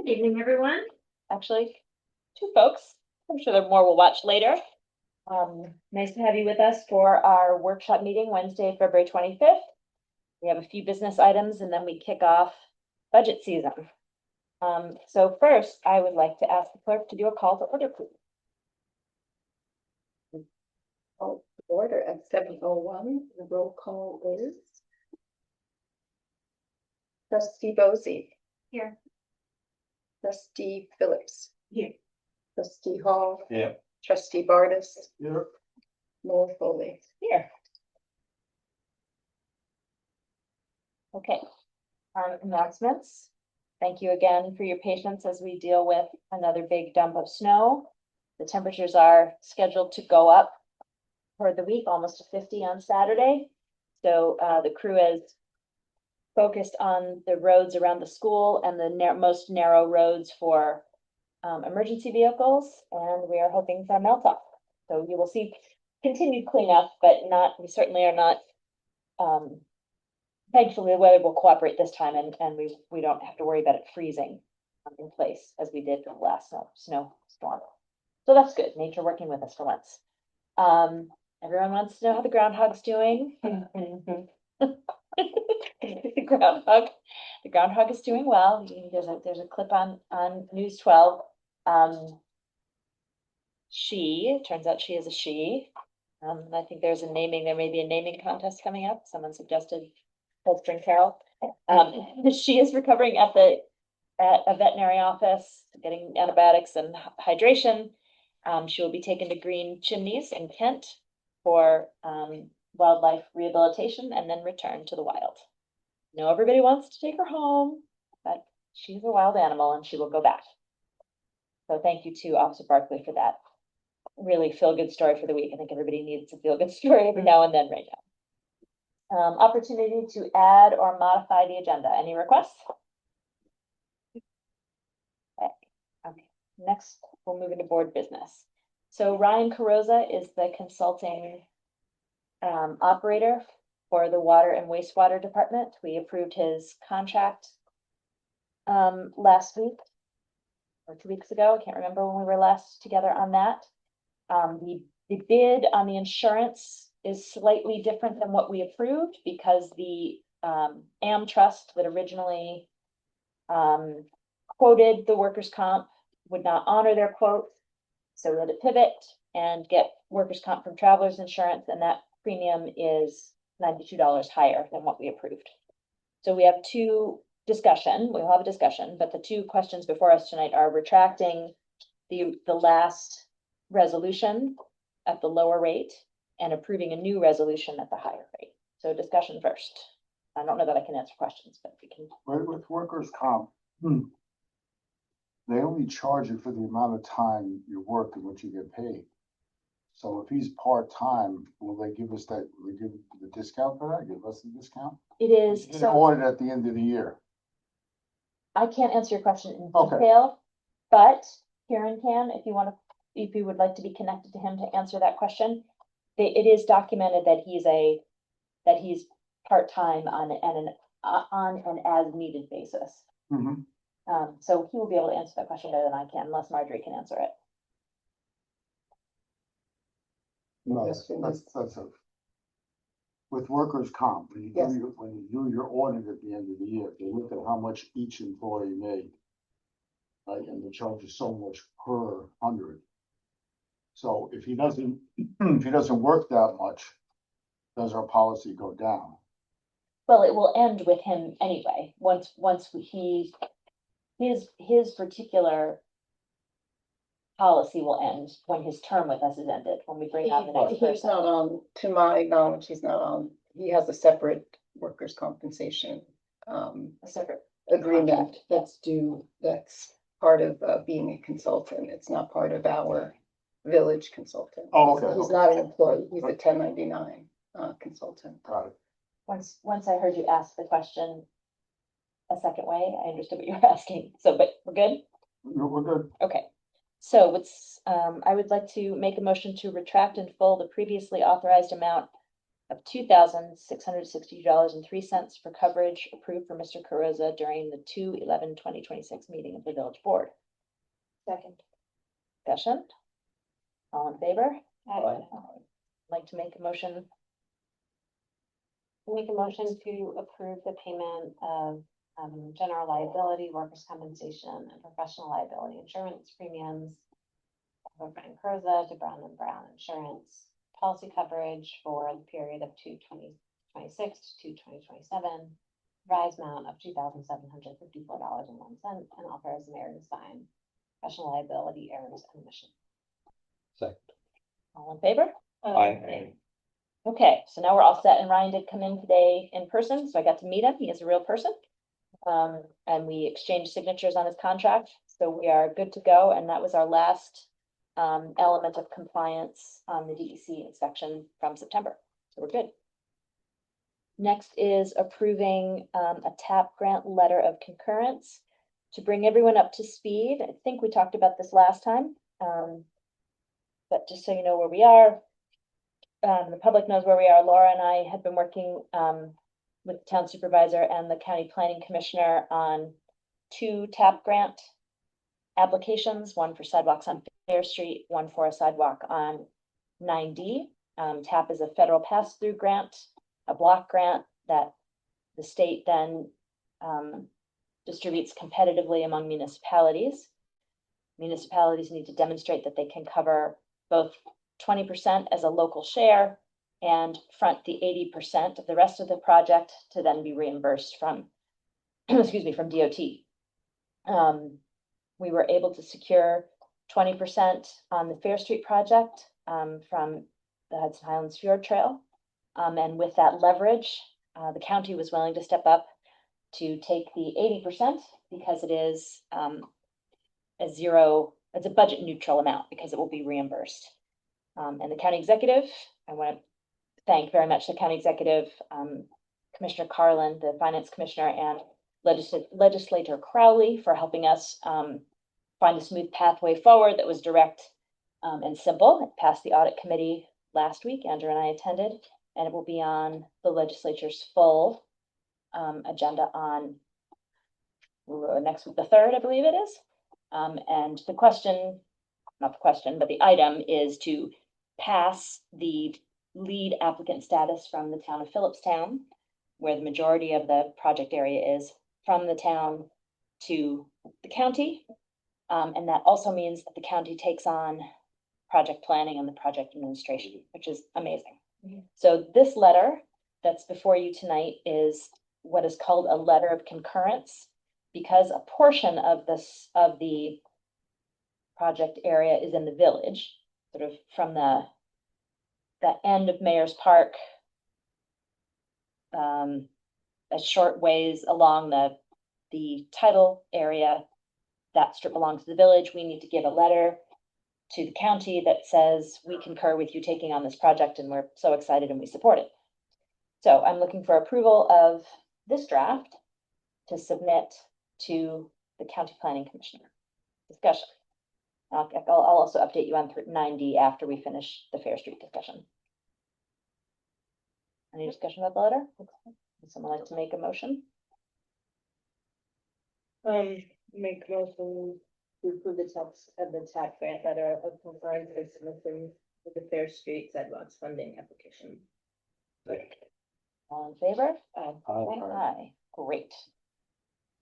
Good evening, everyone. Actually, two folks. I'm sure there more will watch later. Nice to have you with us for our workshop meeting Wednesday, February 25th. We have a few business items and then we kick off budget season. So first, I would like to ask the clerk to do a call to order, please. Call to order at 7:01. The roll call is Trustee Bosey. Here. Trustee Phillips. Here. Trustee Hall. Yeah. Trustee Bartis. Here. Mayor Foley. Here. Okay. Announcements. Thank you again for your patience as we deal with another big dump of snow. The temperatures are scheduled to go up for the week, almost to 50 on Saturday. So the crew is focused on the roads around the school and the most narrow roads for emergency vehicles, and we are hoping for a melt off. So you will see continued cleanup, but we certainly are not. Thankfully, the weather will cooperate this time, and we don't have to worry about it freezing in place as we did for the last snowstorm. So that's good. Nature working with us for once. Everyone wants to know how the groundhog's doing. The groundhog is doing well. There's a clip on News 12. Turns out she is a she. I think there may be a naming contest coming up. Someone suggested Cold Spring Carol. She is recovering at a veterinary office, getting antibiotics and hydration. She will be taken to Green Chimneys in Kent for wildlife rehabilitation and then return to the wild. I know everybody wants to take her home, but she's a wild animal and she will go back. So thank you to Officer Barkley for that really feel-good story for the week. I think everybody needs a feel-good story every now and then right now. Opportunity to add or modify the agenda. Any requests? Okay. Next, we'll move into board business. So Ryan Carosa is the consulting operator for the water and wastewater department. We approved his contract last week or 2 weeks ago. I can't remember when we were last together on that. The bid on the insurance is slightly different than what we approved because the AM Trust that originally quoted the workers' comp would not honor their quote. So we had to pivot and get workers' comp from Travelers Insurance, and that premium is $92 higher than what we approved. So we have we'll have a discussion, but the two questions before us tonight are retracting the last resolution at the lower rate and approving a new resolution at the higher rate. So discussion first. I don't know that I can answer questions, but we can. With workers' comp, they only charge you for the amount of time you work and what you get paid. So if he's part-time, will they give us that, will they give the discount for that? Give us the discount? It is. It's audit at the end of the year. I can't answer your question in detail, but Karen can, if you would like to be connected to him to answer that question. It is documented that he's part-time on an as needed basis. So he will be able to answer that question better than I can, unless Marjorie can answer it. No, that's with workers' comp, when you do your audit at the end of the year, they look at how much each employee made. Right, and they charge you so much per 100. So if he doesn't work that much, does our policy go down? Well, it will end with him anyway. Once his particular policy will end when his term with us is ended, when we bring on the next person. He's not on, to my knowledge, he's not on, he has a separate workers' compensation A separate agreement that's part of being a consultant. It's not part of our village consultant. Oh, okay. He's not an employee, he's a 1099 consultant. Got it. Once I heard you ask the question a second way, I understood what you were asking. So, but we're good? We're good. Okay. So I would like to make a motion to retract in full the previously authorized amount of $2,660.03 for coverage approved for Mr. Carosa during the 2/11/2026 meeting of the village board. Second. Discussion? All in favor? Aye. Like to make a motion? Make a motion to approve the payment of general liability, workers' compensation, and professional liability insurance premiums for Frank Croza to Brown and Brown Insurance policy coverage for the period of 2026 to 2027. Rise amount of $2,754.01 and authorize the mayor to sign professional liability errors and omission. Second. All in favor? Aye. Okay, so now we're all set, and Ryan did come in today in person, so I got to meet him. He is a real person. And we exchanged signatures on his contract, so we are good to go, and that was our last element of compliance on the DEC inspection from September, so we're good. Next is approving a TAP grant letter of concurrence. To bring everyone up to speed, I think we talked about this last time, but just so you know where we are, the public knows where we are. Laura and I have been working with the town supervisor and the county planning commissioner on 2 TAP grant applications, one for sidewalks on Fair Street, one for a sidewalk on 9D. TAP is a federal pass-through grant, a block grant that the state then distributes competitively among municipalities. Municipalities need to demonstrate that they can cover both 20% as a local share and front the 80% of the rest of the project to then be reimbursed from, excuse me, from DOT. We were able to secure 20% on the Fair Street project from the Hudson Highlands Fjord Trail. And with that leverage, the county was willing to step up to take the 80% because it is it's a budget neutral amount because it will be reimbursed. And the county executive, I want to thank very much the county executive, Commissioner Carlin, the finance commissioner, and legislator Crowley for helping us find a smooth pathway forward that was direct and simple. It passed the audit committee last week. Andrew and I attended, and it will be on the legislature's full agenda on next week, the 3rd, I believe it is. And the question, not the question, but the item is to pass the lead applicant status from the town of Phillipstown, where the majority of the project area is, from the town to the county. And that also means that the county takes on project planning and the project administration, which is amazing. So this letter that's before you tonight is what is called a letter of concurrence, because a portion of the project area is in the village, sort of from the end of Mayor's Park, a short ways along the title area. That strip belongs to the village. We need to give a letter to the county that says we concur with you taking on this project and we're so excited and we support it. So I'm looking for approval of this draft to submit to the county planning commissioner. Discussion. I'll also update you on 9D after we finish the Fair Street discussion. Any discussion about the letter? Would someone like to make a motion? Make motion to approve the text of the TAP grant letter of concurrence for submission with the Fair Street sidewalks funding application. All in favor? Aye. Great.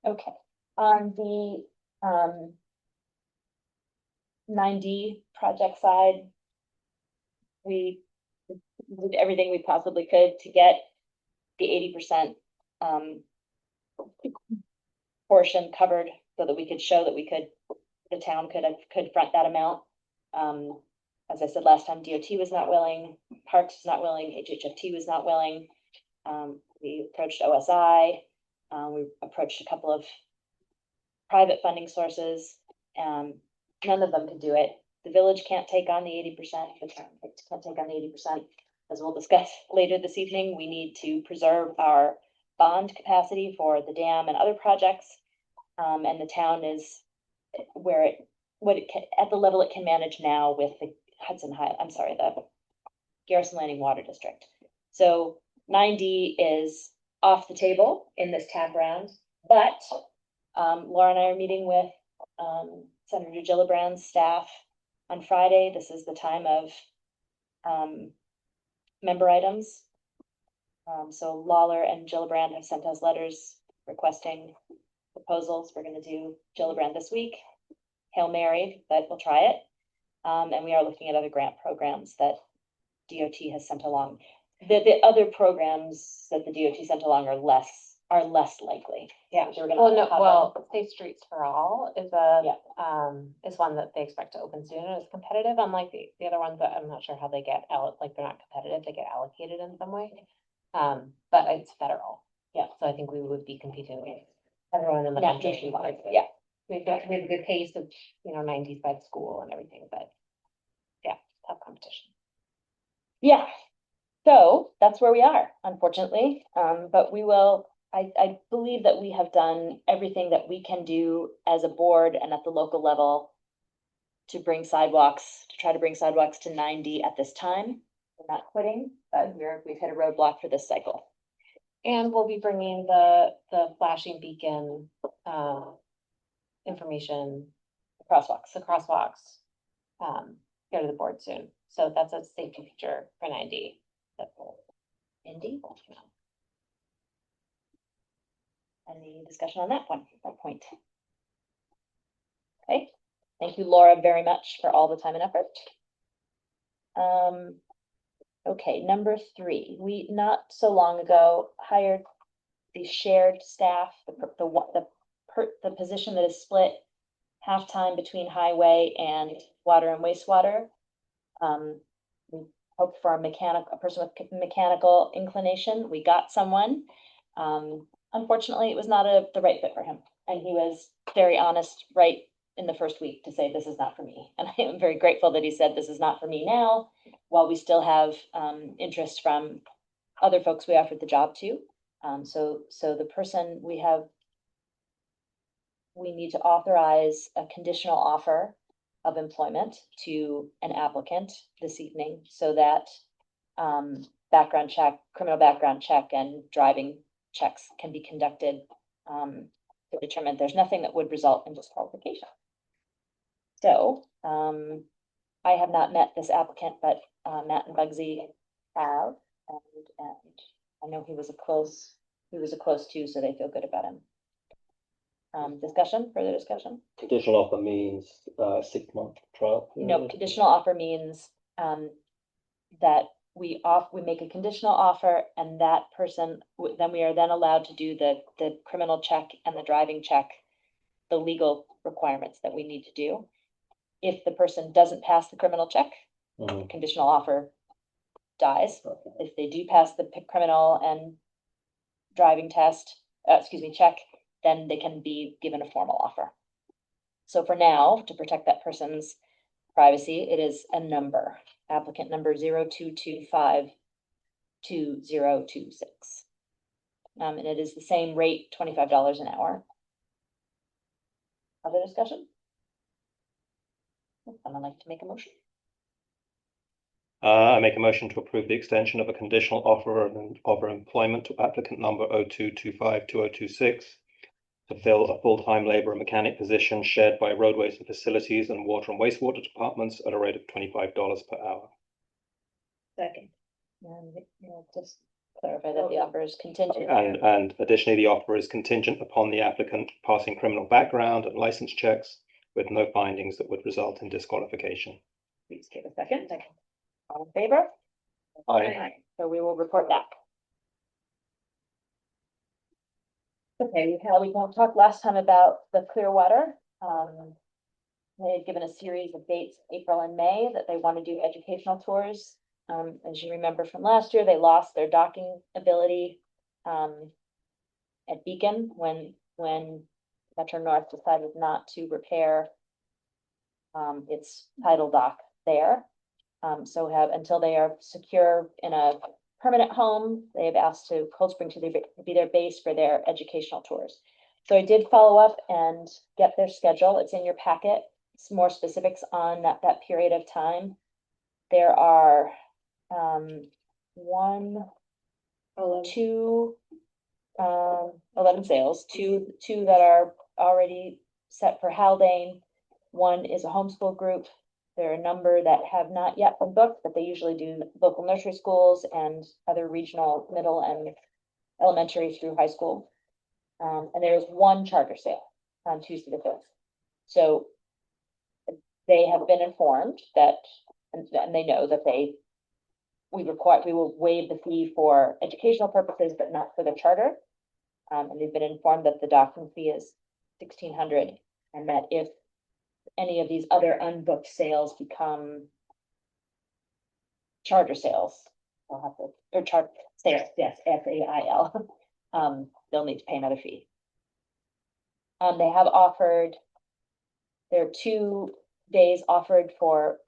Okay, on the 9D project side, we did everything we possibly could to get the 80% portion covered so that we could show that the town could front that amount. As I said last time, DOT was not willing, Parks was not willing, HHFT was not willing. We approached OSI, we approached a couple of private funding sources. None of them could do it. The village can't take on the 80%, the town can't take on the 80%. As we'll discuss later this evening, we need to preserve our bond capacity for the dam and other projects. And the town is at the level it can manage now with the the Garrison Landing Water District. So 9D is off the table in this TAP round, but Laura and I are meeting with Senator Gillibrand's staff on Friday. This is the time of member items. So Lawler and Gillibrand have sent us letters requesting proposals. We're going to do Gillibrand this week. Hail Mary, but we'll try it. And we are looking at other grant programs that DOT has sent along. The other programs that the DOT sent along are less likely. Yeah. So we're gonna Well, no, have well, Safe Streets for All is one that they expect to open soon and is competitive, unlike the other ones that I'm not sure how they get out, like they're not competitive, they get allocated in some way. But it's federal. Yeah. So I think we would be competing with everyone in the Yeah, country. nationwide, yeah. We have a good case of, 90s by the school and everything, but yeah, tough competition. Yeah, so that's where we are, unfortunately. But I believe that we have done everything that we can do as a board and at the local level to try to bring sidewalks to 90 at this time. We're not quitting, but we've hit a roadblock for this cycle. And we'll be bringing the flashing beacon, information, Crosswalks. the crosswalks, here to the board soon. So that's a safety feature for 90. Indy. Any discussion on that point? Okay, thank you, Laura, very much for all the time and effort. Okay, number 3, we not so long ago hired the shared staff, the position that is split half-time between highway and water and wastewater. We hoped for a person with mechanical inclination. We got someone. Unfortunately, it was not the right fit for him. And he was very honest right in the first week to say, this is not for me. And I am very grateful that he said, this is not for me now, while we still have interest from other folks we offered the job to. So the person we need to authorize a conditional offer of employment to an applicant this evening so that criminal background check and driving checks can be conducted to determine there's nothing that would result in disqualification. So I have not met this applicant, but Matt and Bugsy have, and I know he was a close too, so they feel good about him. Further discussion? Conditional offer means 6-month trial. No, conditional offer means that we make a conditional offer, and that person, then we are then allowed to do the criminal check and the driving check, the legal requirements that we need to do. If the person doesn't pass the criminal check, conditional offer dies. If they do pass the criminal and driving check, then they can be given a formal offer. So for now, to protect that person's privacy, it is a number, applicant number 02252026. And it is the same rate, $25 an hour. Other discussion? Would someone like to make a motion? I make a motion to approve the extension of a conditional offer of employment to applicant number 02252026 to fill a full-time labor mechanic position shared by roadways and facilities and water and wastewater departments at a rate of $25 per hour. Second. And just clarify that the offer is contingent. And additionally, the offer is contingent upon the applicant passing criminal background and license checks with no findings that would result in disqualification. Please give a second. All in favor? Aye. So we will report back. Okay, we talked last time about the Clearwater. They had given a series of dates, April and May, that they want to do educational tours. As you remember from last year, they lost their docking ability at Beacon when Metro North decided not to repair its tidal dock there. So until they are secure in a permanent home, they have asked Cold Spring to be their base for their educational tours. So I did follow up and get their schedule. It's in your packet. Some more specifics on that period of time. There are 1, two, 11 sales, two that are already set for Haldane. One is a homeschool group. There are a number that have not yet been booked, but they usually do local nursery schools and other regional middle and elementary through high school. And there's one charter sale on Tuesday the 5th. So they have been informed that, and they know that we will waive the fee for educational purposes, but not for the charter. And they've been informed that the docking fee is 1,600, and that if any of these other unbooked sales become charter sales, they'll have to, or charter sales, yes, SAIL, they'll need to pay another fee. They have offered, there are 2 days offered for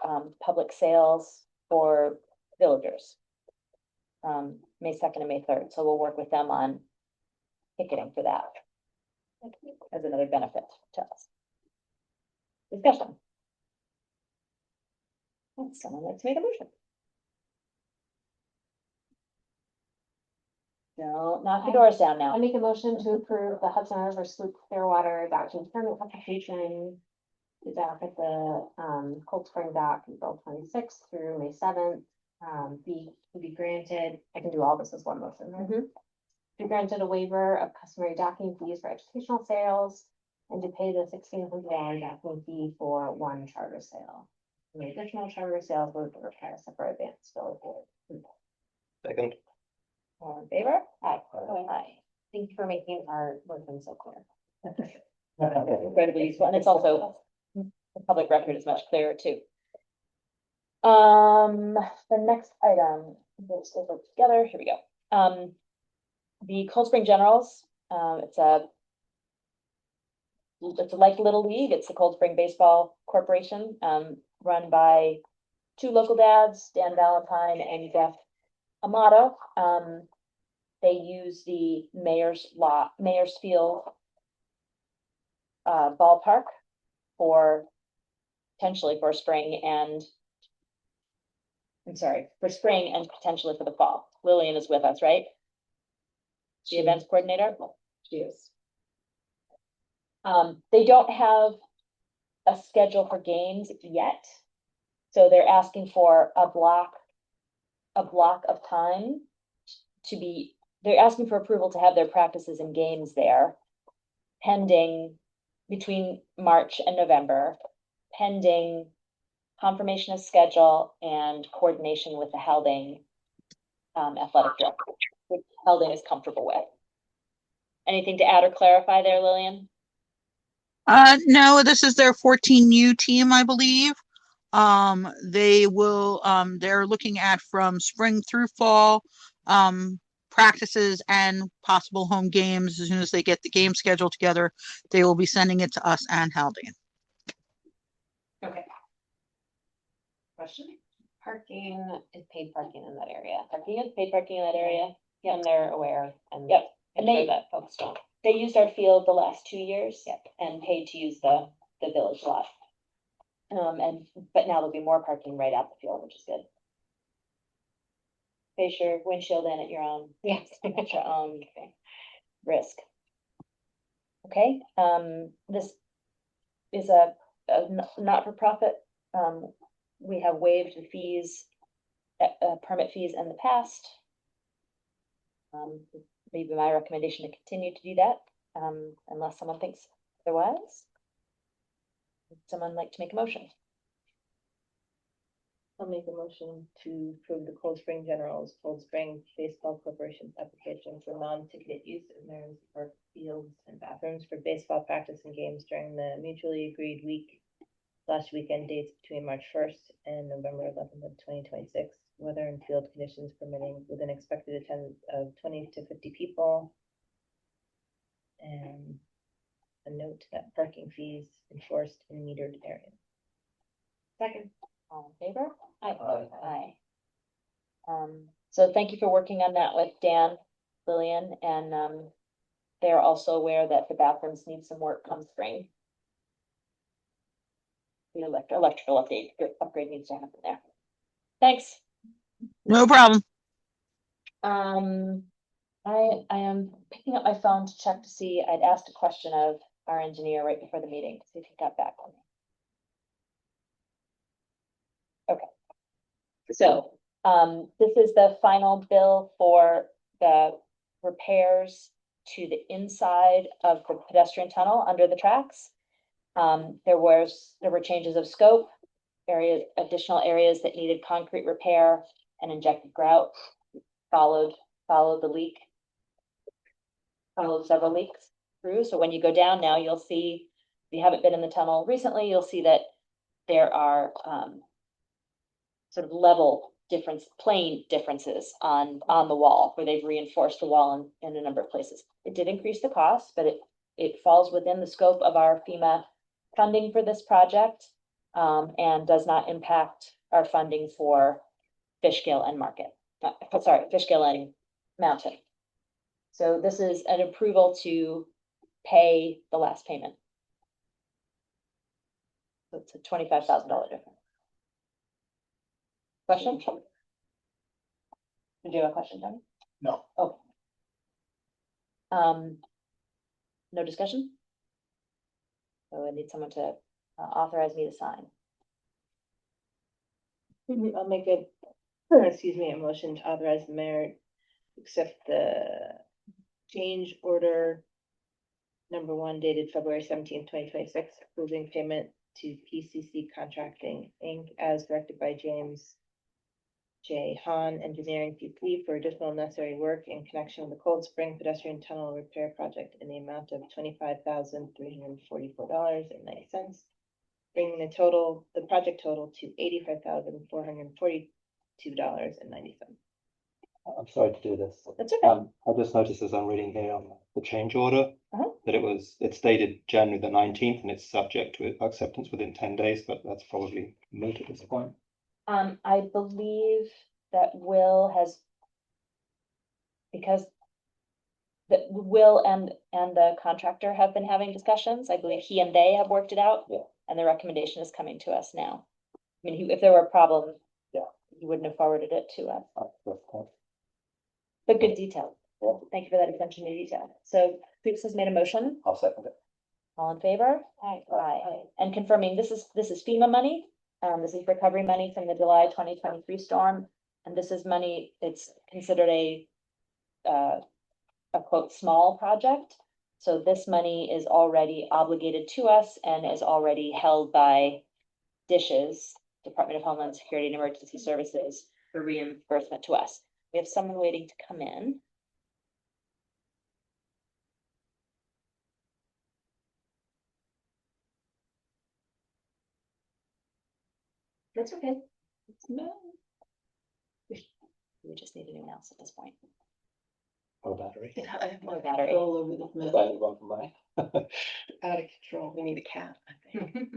public sales for villagers. May 2nd and May 3rd, so we'll work with them on ticketing for that as another benefit to us. Discussion. Would someone like to make a motion? No, knock the doors down I now. make a motion to approve the Hudson River Sloop Clearwater docking permit application. To dock at the Cold Spring Dock April 26th through May 7th. To be granted, I can do all this as one motion, right? Mhm. Be granted a waiver of customary docking fees for educational sales and to pay the $1,600 docking fee for one charter sale. The additional charter sales would require separate advance bill. Second. All in favor? Aye. Aye. Thank you for making our motion so clear. Incredibly useful, and it's also, the public record is much clearer too. The next item, let's go together, here we go. The Cold Spring Generals, it's like Little League, it's the Cold Spring Baseball Corporation, run by 2 local dads, Dan Valentine and Jeff Amato. They use the Mayor's Field ballpark for potentially for spring and for spring and potentially for the fall. Lillian is with us, right? The events coordinator? She is. They don't have a schedule for games yet. So they're asking for a block of time they're asking for approval to have their practices and games there pending between March and November, pending confirmation of schedule and coordination with the Haldane athletic director, which Haldane is comfortable with. Anything to add or clarify there, Lillian? No, this is their 14U team, I believe. They're looking at from spring through fall, practices and possible home games. As soon as they get the game schedule together, they will be sending it to us and Haldane. Okay. Question? Parking is paid parking in that area. Parking is paid parking in that area. And they're aware and. Yep. And And that folks don't. they used our field the last 2 years. Yep. And paid to use the village lot. But now there'll be more parking right out the field, which is good. Face your windshield in at your own. Yes. At your own risk. Okay, this is a not-for-profit. We have waived the fees, permit fees in the past. Maybe my recommendation to continue to do that, unless someone thinks otherwise. Would someone like to make a motion? I'll make a motion to approve the Cold Spring Generals, Cold Spring Baseball Corporation's application for non-ticketed use of Mariners Park fields and bathrooms for baseball practice and games during the mutually agreed weekend dates between March 1st and November 11th of 2026, weather and field conditions permitting, with an expected attendance of 20 to 50 people. And a note that parking fees enforced in metered areas. Second. All in favor? Aye. So thank you for working on that with Dan, Lillian, and they're also aware that the bathrooms need some work come spring. The electrical upgrade needs to happen there. Thanks. No problem. I am picking up my phone to check to see, I'd asked a question of our engineer right before the meeting, to see if he got back on me. Okay. So, this is the final bill for the repairs to the inside of the pedestrian tunnel under the tracks. There were changes of scope, additional areas that needed concrete repair and injected grout, followed the leak. Followed several leaks through, so when you go down now, you'll see, if you haven't been in the tunnel recently, you'll see that there are, sort of plane differences on the wall, where they've reinforced the wall in a number of places. It did increase the cost, but it falls within the scope of our FEMA funding for this project, and does not impact our funding for Fishkill and Fishkill and Mountain. So this is an approval to pay the last payment. So it's a $25,000 difference. Question? Did you have a question, Tony? No. Okay. No discussion? So I need someone to authorize me to sign. I'll make a, excuse me, a motion to authorize the mayor to accept the change order number 1 dated February 17th, 2026, approving payment to PCC Contracting, Inc. as directed by James J. Hahn, Engineering PC, for additional necessary work in connection with the Cold Spring Pedestrian Tunnel Repair Project in the amount of $25,344.90, bringing the project total to $85,442.90. I'm sorry to do this. That's okay. I just noticed as I'm reading here on the change order Uh-huh. that it's dated January the 19th and it's subject to acceptance within 10 days, but that's probably moot at this point. I believe that because Will and the contractor have been having discussions. I believe he and they have worked it out. Yeah. And the recommendation is coming to us now. I mean, if there were a problem, yeah, he wouldn't have forwarded it to us. Okay. But good detail. Yeah. Thank you for that attention to detail. So Fuchs has made a motion. I'll second it. All in favor? Aye. And confirming this is FEMA money. This is recovery money from the July 2023 storm. And this is money, it's considered a quote, small project. So this money is already obligated to us and is already held by DISHES, Department of Homeland Security and Emergency Services, for reimbursement to us. We have someone waiting to come in. That's okay. We just need a new mouse at this point. Or battery. I have More no battery. control over this mess. Finally one for mine. Out of control. We need a cat, I think. As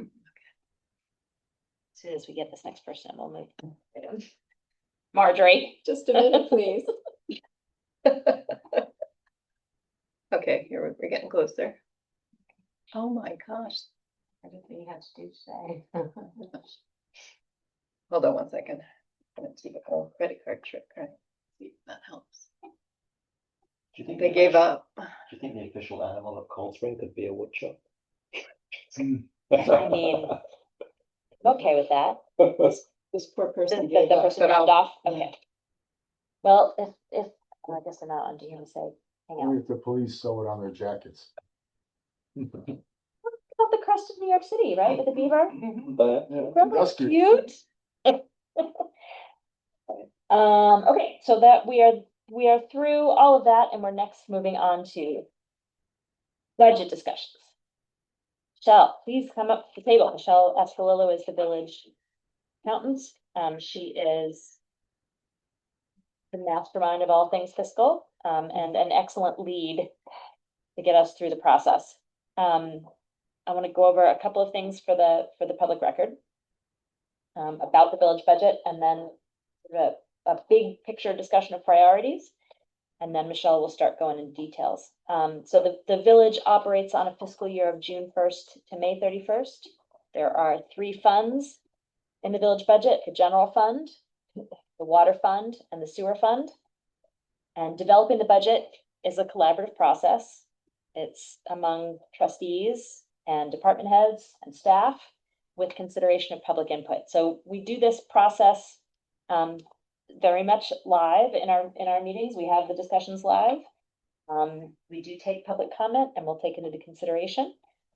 soon as we get this next person, we'll move. Marjorie. Just a minute, please. Okay, here we're getting closer. Oh my gosh. Everything you had to do today. Hold on 1 second. I'm gonna see a credit card trick, right? See if that helps. Do you think They gave up. Do you think the official animal of Cold Spring could be a woodchuck? I mean, I'm okay with that. This poor person The gave up. person but dropped I'll- off, okay. Well, if, I guess I'm not on, do you want to say, hang Only out? if the police sew it on their jackets. About the crest of New York City, right, with the beaver? But, yeah. Remember, That's good. cute? Okay, so that we are through all of that, and we're next moving on to budget discussions. Michelle, please come up to the table. Michelle Ascolillo is the village accountant. She is the mastermind of all things fiscal, and an excellent lead to get us through the process. I want to go over a couple of things for the public record about the village budget, and then a big picture discussion of priorities. And then Michelle will start going into details. So the village operates on a fiscal year of June 1st to May 31st. There are 3 funds in the village budget: the general fund, the water fund, and the sewer fund. And developing the budget is a collaborative process. It's among trustees and department heads and staff with consideration of public input. So we do this process very much live in our meetings. We have the discussions live. We do take public comment and we'll take it into consideration.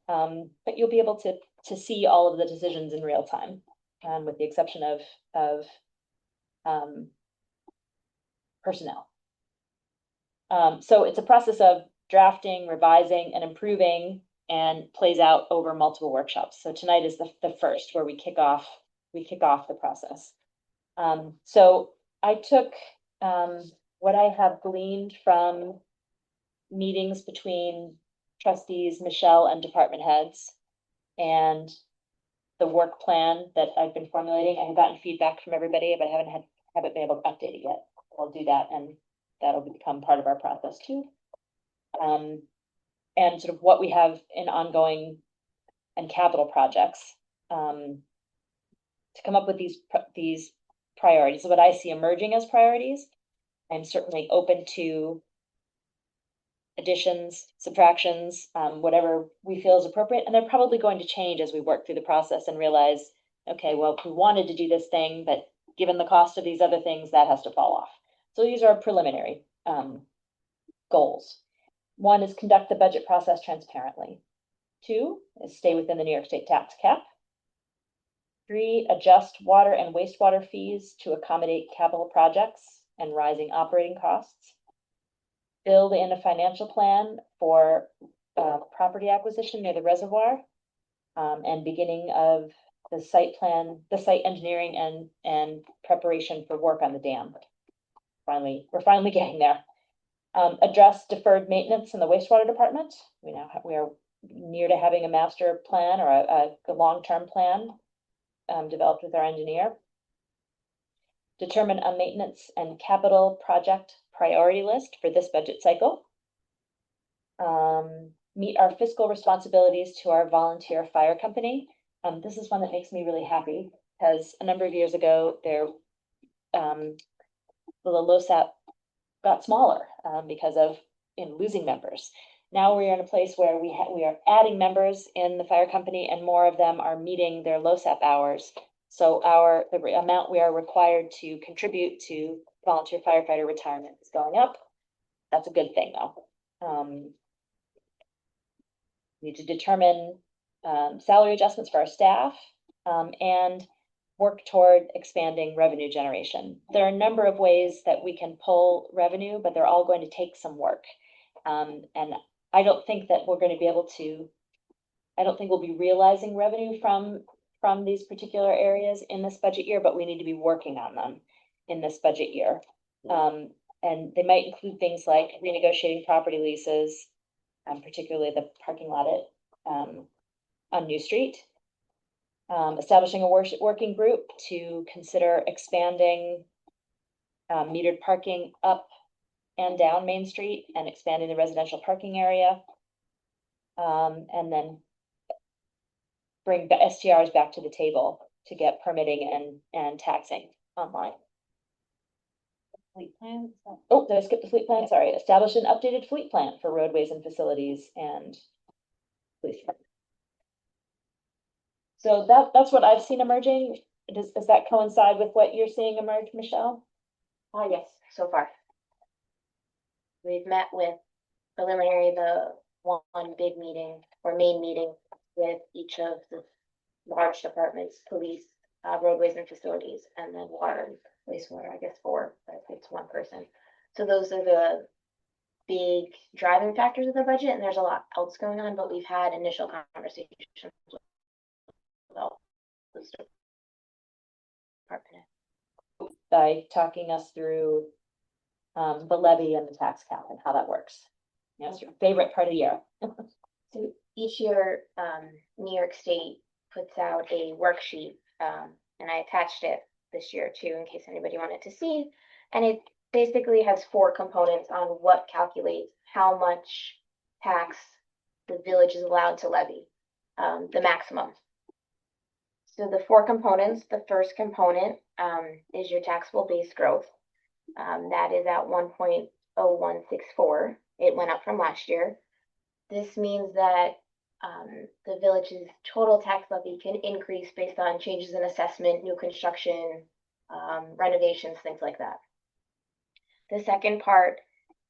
But you'll be able to see all of the decisions in real time, with the exception of personnel. So it's a process of drafting, revising, and improving, and plays out over multiple workshops. So tonight is the first where we kick off the process. So I took what I have gleaned from meetings between trustees, Michelle, and department heads, and the work plan that I've been formulating. I have gotten feedback from everybody, but I haven't been able to update it yet. I'll do that, and that'll become part of our process too. And sort of what we have in ongoing and capital projects, to come up with these priorities. So what I see emerging as priorities, I'm certainly open to additions, subtractions, whatever we feel is appropriate. And they're probably going to change as we work through the process and realize, okay, well, we wanted to do this thing, but given the cost of these other things, that has to fall off. So these are preliminary goals. One is conduct the budget process transparently. 2 is stay within the New York State tax cap. 3, adjust water and wastewater fees to accommodate capital projects and rising operating costs. Build in a financial plan for property acquisition near the reservoir, and beginning of the site plan, the site engineering and preparation for work on the dam. We're finally getting there. Address deferred maintenance in the wastewater department. We are near to having a master plan or a long-term plan developed with our engineer. Determine a maintenance and capital project priority list for this budget cycle. Meet our fiscal responsibilities to our volunteer fire company. This is one that makes me really happy, because a number of years ago, the LoSAP got smaller because of losing members. Now we are in a place where we are adding members in the fire company, and more of them are meeting their LoSAP hours. So the amount we are required to contribute to volunteer firefighter retirement is going up. That's a good thing, though. Need to determine salary adjustments for our staff, and work toward expanding revenue generation. There are a number of ways that we can pull revenue, but they're all going to take some work. And I don't think that we're going to be able to, I don't think we'll be realizing revenue from these particular areas in this budget year, but we need to be working on them in this budget year. And they might include things like renegotiating property leases, particularly the parking lot on New Street. Establishing a working group to consider expanding metered parking up and down Main Street and expanding the residential parking area. And then bring the STRs back to the table to get permitting and taxing online. Fleet plan? Oh, did I skip the fleet plan? Sorry. Establish an updated fleet plan for roadways and facilities and police. So that's what I've seen emerging. Does that coincide with what you're seeing emerge, Michelle? Yes, so far. We've met with preliminary, the one big meeting or main meeting with each of the large departments, police, roadways and facilities, and then water and wastewater, I guess 4, but it's one person. So those are the big driving factors of the budget, and there's a lot else going on, but we've had initial conversations with all those department By talking us through the levy and the tax cap and how that works. You know, it's your favorite part of the year. So each year, New York State puts out a worksheet, and I attached it this year too, in case anybody wanted to see. And it basically has 4 components on what calculates how much tax the village is allowed to levy, the maximum. So the 4 components, the first component is your taxable base growth. That is at 1.0164. It went up from last year. This means that the village's total tax levy can increase based on changes in assessment, new construction, renovations, things like that. The second part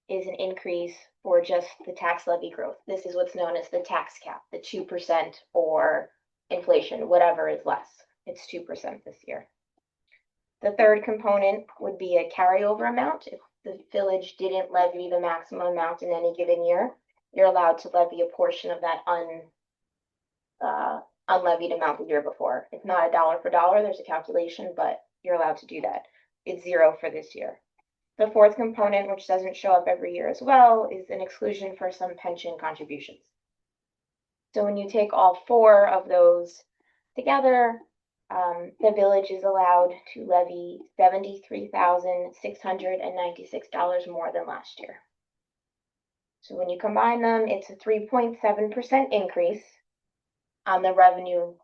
is an increase for just the tax levy growth. This is what's known as the tax cap, the 2% or inflation, whatever is less. It's 2% this year. The third component would be a carryover amount. If the village didn't levy the maximum amount in any given year, you're allowed to levy a portion of that unlevied amount the year before. It's not a dollar for dollar, there's a calculation, but you're allowed to do that. It's 0 for this year. The fourth component, which doesn't show up every year as well, is an exclusion for some pension contributions. So when you take all 4 of those together, the village is allowed to levy $73,696 more than last year. So when you combine them, it's a 3.7% increase on the revenue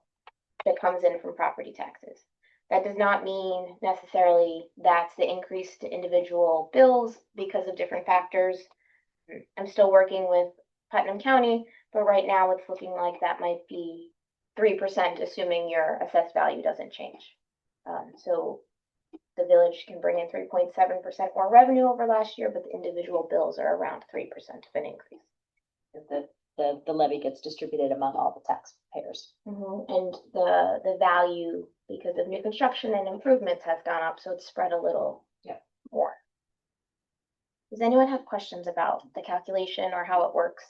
that comes in from property taxes. That does not mean necessarily that's the increase to individual bills because of different factors. I'm still working with Putnam County, but right now it's looking like that might be 3%, assuming your assessed value doesn't change. So the village can bring in 3.7% more revenue over last year, but the individual bills are around 3% of an increase. The levy gets distributed among all the taxpayers. And the value, because of new construction and improvements, has gone up, so it's spread a little more. Does anyone have questions about the calculation or how it works?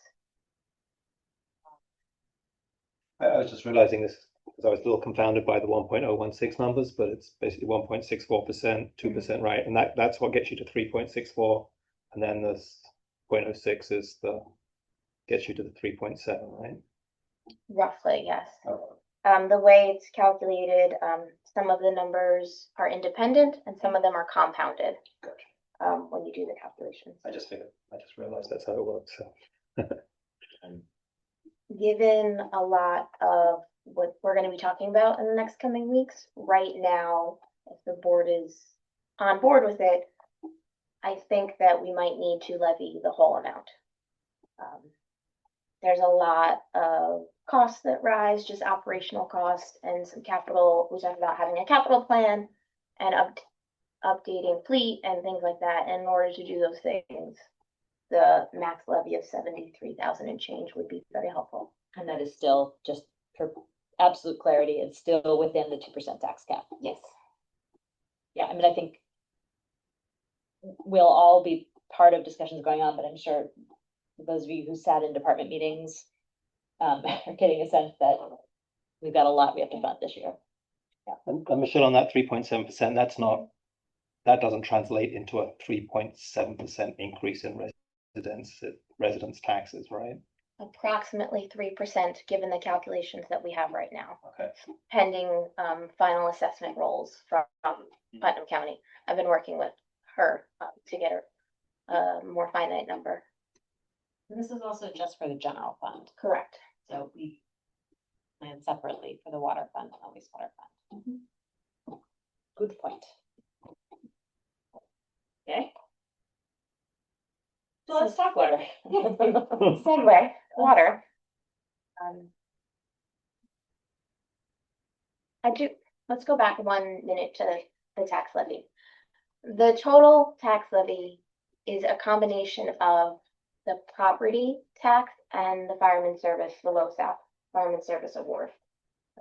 I was just realizing this because I was a little confounded by the 1.016 numbers, but it's basically 1.64%, 2%, right? And that's what gets you to 3.64, and then the 0.06 is gets you to the 3.7, right? Roughly, yes. Oh. The way it's calculated, some of the numbers are independent and some of them are compounded. Gotcha. When you do the calculations. I just realized that's how it works. So. Given a lot of what we're going to be talking about in the next coming weeks, right now, if the board is on board with it, I think that we might need to levy the whole amount. There's a lot of costs that rise, just operational costs and some capital. We talked about having a capital plan and updating fleet and things like that. And in order to do those things, the max levy of 73,000 and change would be very helpful. And that is still, just for absolute clarity, it's still within the 2% tax cap. Yes. Yeah, I mean, I think we'll all be part of discussions going on, but I'm sure those of you who sat in department meetings are getting a sense that we've got a lot we have to fund this year. Yeah. And Michelle, on that 3.7%, that doesn't translate into a 3.7% increase in residence taxes, right? Approximately 3%, given the calculations that we have right now. Okay. Pending final assessment rolls from Putnam County. I've been working with her to get a more finite number. And this is also just for the general fund. Correct. So we plan separately for the water fund and the wastewater fund. Good point. Okay. So let's talk water. Segue, water. Let's go back 1 minute to the tax levy. The total tax levy is a combination of the property tax and the fireman service, the LoSAP, fireman service award.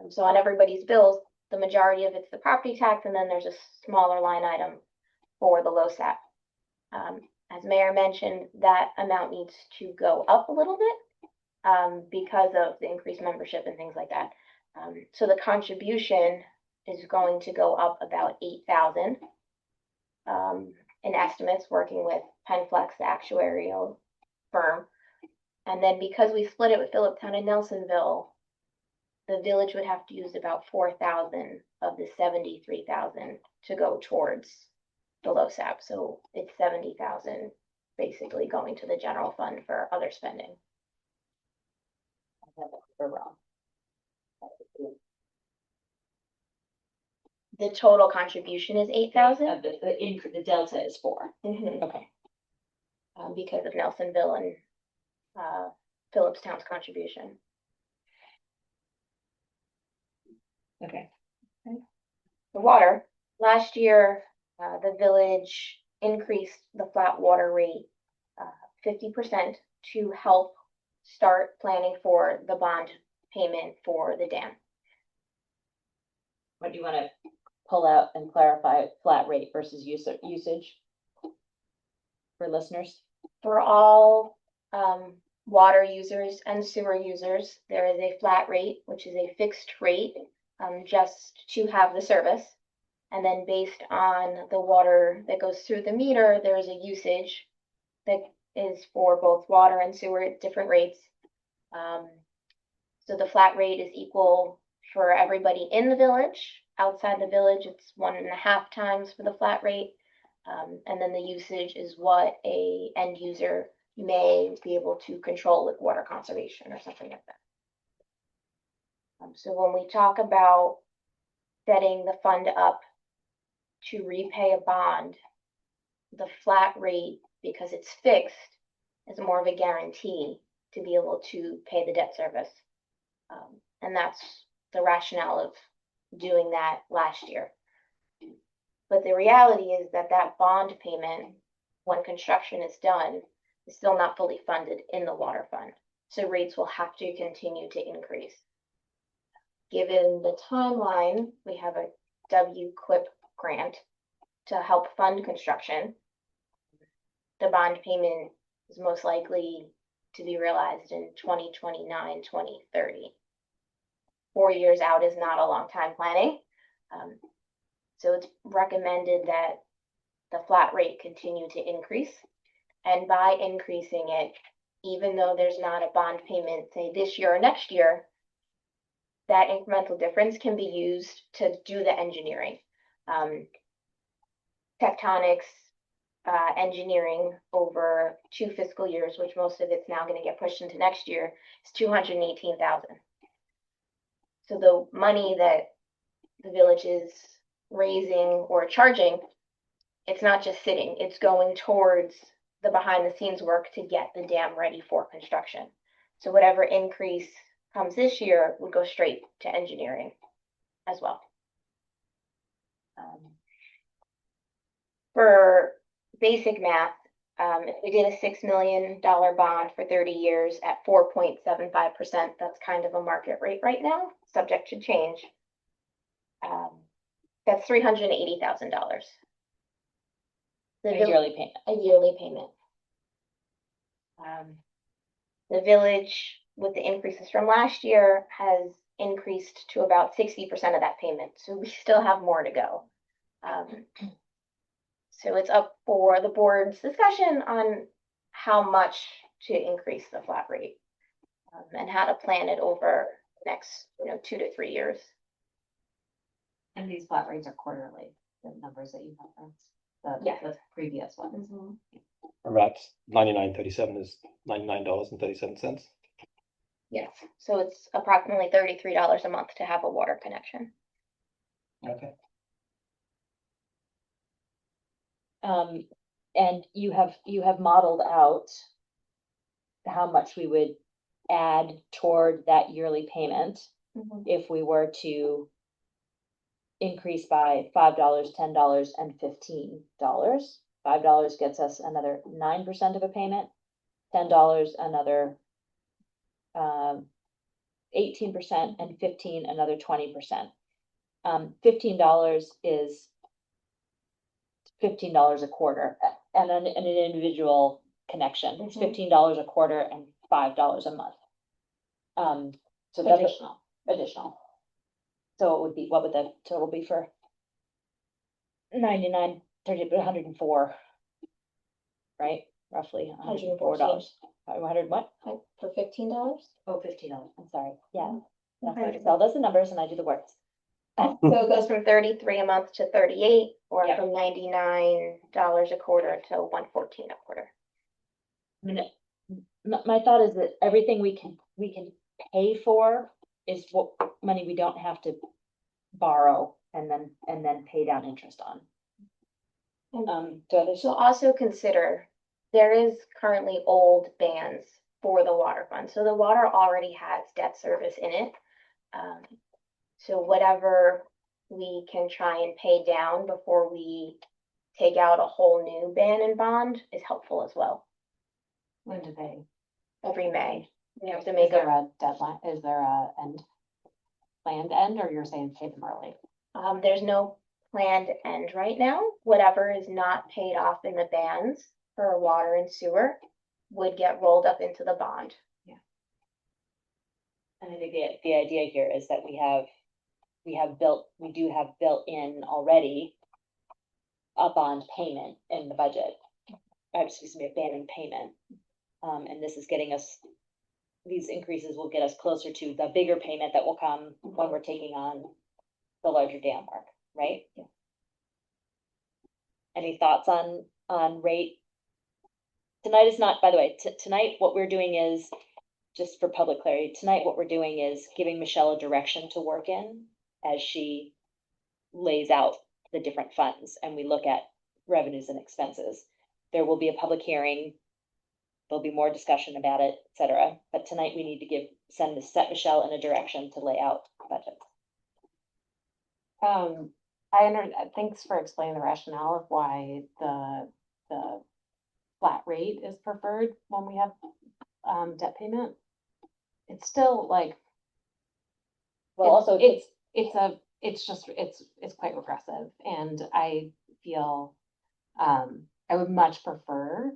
So on everybody's bills, the majority of it's the property tax, and then there's a smaller line item for the LoSAP. As Mayor mentioned, that amount needs to go up a little bit because of the increased membership and things like that. So the contribution is going to go up about 8,000 in estimates, working with Penflex, the actuarial firm. And then because we split it with Phillipstown and Nelsonville, the village would have to use about 4,000 of the 73,000 to go towards the LoSAP. So it's 70,000 basically going to the general fund for other spending. We're wrong. The total contribution is 8,000. The delta is 4. Mm-hmm. Okay. because of Nelsonville and Phillipstown's contribution. Okay. The water, last year, the village increased the flat water rate 50% to help start planning for the bond payment for the dam. What do you want to pull out and clarify flat rate versus usage for listeners? For all water users and sewer users, there is a flat rate, which is a fixed rate just to have the service. And then based on the water that goes through the meter, there is a usage that is for both water and sewer at different rates. So the flat rate is equal for everybody in the village. Outside the village, it's 1.5 times for the flat rate. And then the usage is what a end user may be able to control with water conservation or something like that. So when we talk about setting the fund up to repay a bond, the flat rate, because it's fixed, is more of a guarantee to be able to pay the debt service. And that's the rationale of doing that last year. But the reality is that that bond payment, when construction is done, is still not fully funded in the water fund. So rates will have to continue to increase. Given the timeline, we have a WQIP grant to help fund construction. The bond payment is most likely to be realized in 2029, 2030. 4 years out is not a long time planning. So it's recommended that the flat rate continue to increase. And by increasing it, even though there's not a bond payment, say this year or next year, that incremental difference can be used to do the engineering. Tectonics engineering over 2 fiscal years, which most of it's now going to get pushed into next year, is $218,000. So the money that the village is raising or charging, it's not just sitting, it's going towards the behind the scenes work to get the dam ready for construction. So whatever increase comes this year would go straight to engineering as well. For basic math, if we did a $6 million bond for 30 years at 4.75%, that's kind of a market rate right now, subject to change. That's $380,000. A yearly payment. A yearly payment. The village, with the increases from last year, has increased to about 60% of that payment. So we still have more to go. So it's up for the board's discussion on how much to increase the flat rate and how to plan it over the next 2 to 3 years. And these flat rates are quarterly, the numbers that you referenced, Yeah. the previous ones. And that's 99.37 is $99.37. Yes, so it's approximately $33 a month to have a water connection. Okay. And you have modeled out how much we would add toward that yearly payment if we were to increase by $5, $10, and $15. $5 gets us another 9% of a payment, $10 another 18%, and 15 another 20%. $15 is $15 a quarter, and an individual connection. It's $15 a quarter and $5 a month. So that's additional. So it would be, what would the total be for 99, 30, 104, right? Roughly $104. 100 what? For $15? Oh, $15. I'm sorry. Yeah. Excel does the numbers and I do the words. So it goes from 33 a month to 38, or Yep. from $99 a quarter to $114 a quarter. I mean, my thought is that everything we can pay for is what money we don't have to borrow and then pay down interest on. So also consider there is currently old bans for the water fund, so the water already has debt service in it. So whatever we can try and pay down before we take out a whole new ban and bond is helpful as well. When do they? Every May, we have to Is make there a, a deadline? Is there a planned end, or you're saying pay them early? there's no planned end right now. Whatever is not paid off in the bans for water and sewer would get rolled up into the bond. And I think the idea here is that we do have built in already a bond payment in the budget. Excuse me, a ban payment. And this is getting us, these increases will get us closer to the bigger payment that will come when we're taking on the larger dam work, right? Yeah. Any thoughts on rate? Tonight is not, by the way, tonight, what we're doing is, just for public clarity, tonight, what we're doing is giving Michelle a direction to work in as she lays out the different funds and we look at revenues and expenses. There will be a public hearing. There'll be more discussion about it, et cetera. But tonight we need to set Michelle in a direction to lay out budgets. Thanks for explaining the rationale of why the flat rate is preferred when we have, debt payment. It's still like. Well, also It's quite regressive, and I feel, I would much prefer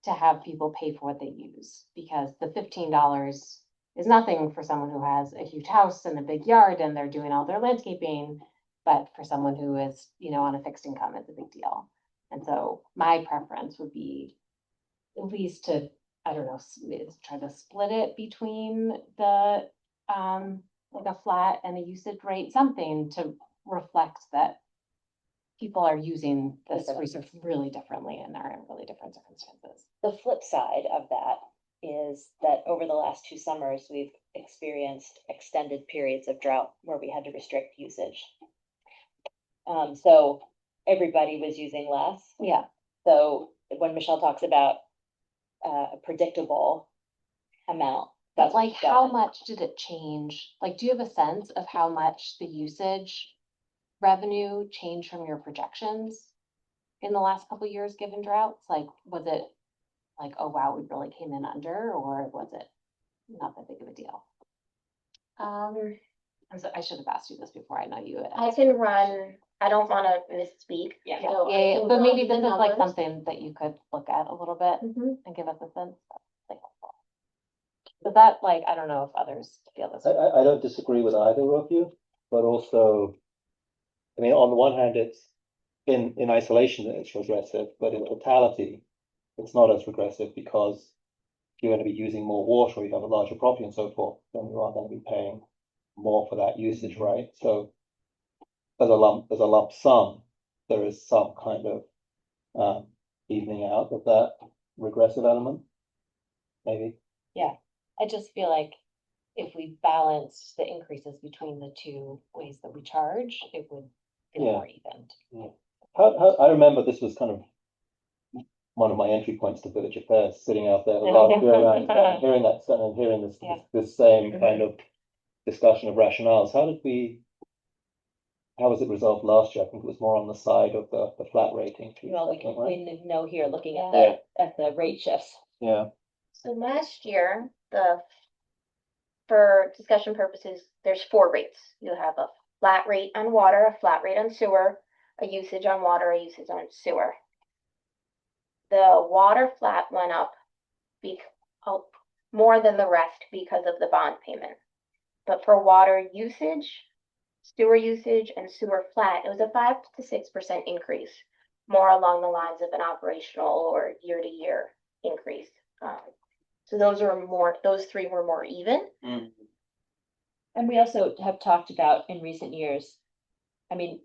to have people pay for what they use, because the $15 is nothing for someone who has a huge house and a big yard and they're doing all their landscaping, but for someone who is, on a fixed income, it's a big deal. And so my preference would be at least to, I don't know, try to split it between the, like a flat and a usage rate, something to reflect that people are using this resource really differently and are in really different circumstances. the flip side of that is that over the last 2 summers, we've experienced extended periods of drought where we had to restrict usage. So everybody was using less. Yeah. So when Michelle talks about a predictable amount, But that's what like, she's got. how much did it change? Like, do you have a sense of how much the usage revenue changed from your projections in the last couple of years, given droughts? Like, was it like, oh wow, we really came in under, or was it not that big of a deal? I should have asked you this before. I know you. I can run, I don't wanna misspeak. Yeah. so I Yeah, can but run maybe the this is like numbers. something that you could look at a little bit Mhm. and give us a sense. Like, but that, like, I don't know if others feel this. way. I don't disagree with either of you, but also, I mean, on the one hand, it's in isolation, it's regressive, but in totality, it's not as regressive because you're going to be using more water, or you have a larger property and so forth, then you are going to be paying more for that usage, right? So as a lump sum, there is some kind of evening out of that regressive element, maybe. I just feel like if we balance the increases between the two ways that we charge, it would feel Yeah. more even. I remember this was kind of one of my entry points to village affairs, sitting out there last year and hearing that and hearing this Yeah. this same kind of discussion of rationales. How was it resolved last year? I think it was more on the side of the flat rating piece. Well, I think, right? we know here, looking at Yeah. at the rate shifts. Yeah. So last year, for discussion purposes, there's 4 rates. You have a flat rate on water, a flat rate on sewer, a usage on water, a usage on sewer. The water flat went up more than the rest because of the bond payment. But for water usage, sewer usage, and sewer flat, it was a 5 to 6% increase, more along the lines of an operational or year-to-year increase. So those 3 were more even. And we also have talked about in recent years, I mean,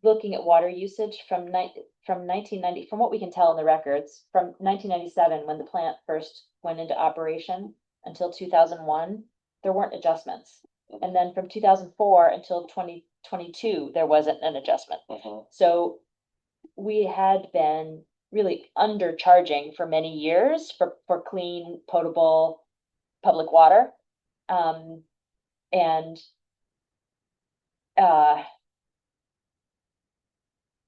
looking at water usage from 1990, from what we can tell in the records, from 1997, when the plant first went into operation, until 2001, there weren't adjustments. And then from 2004 until 2022, there wasn't an adjustment. So we had been really undercharging for many years for clean, potable public water. And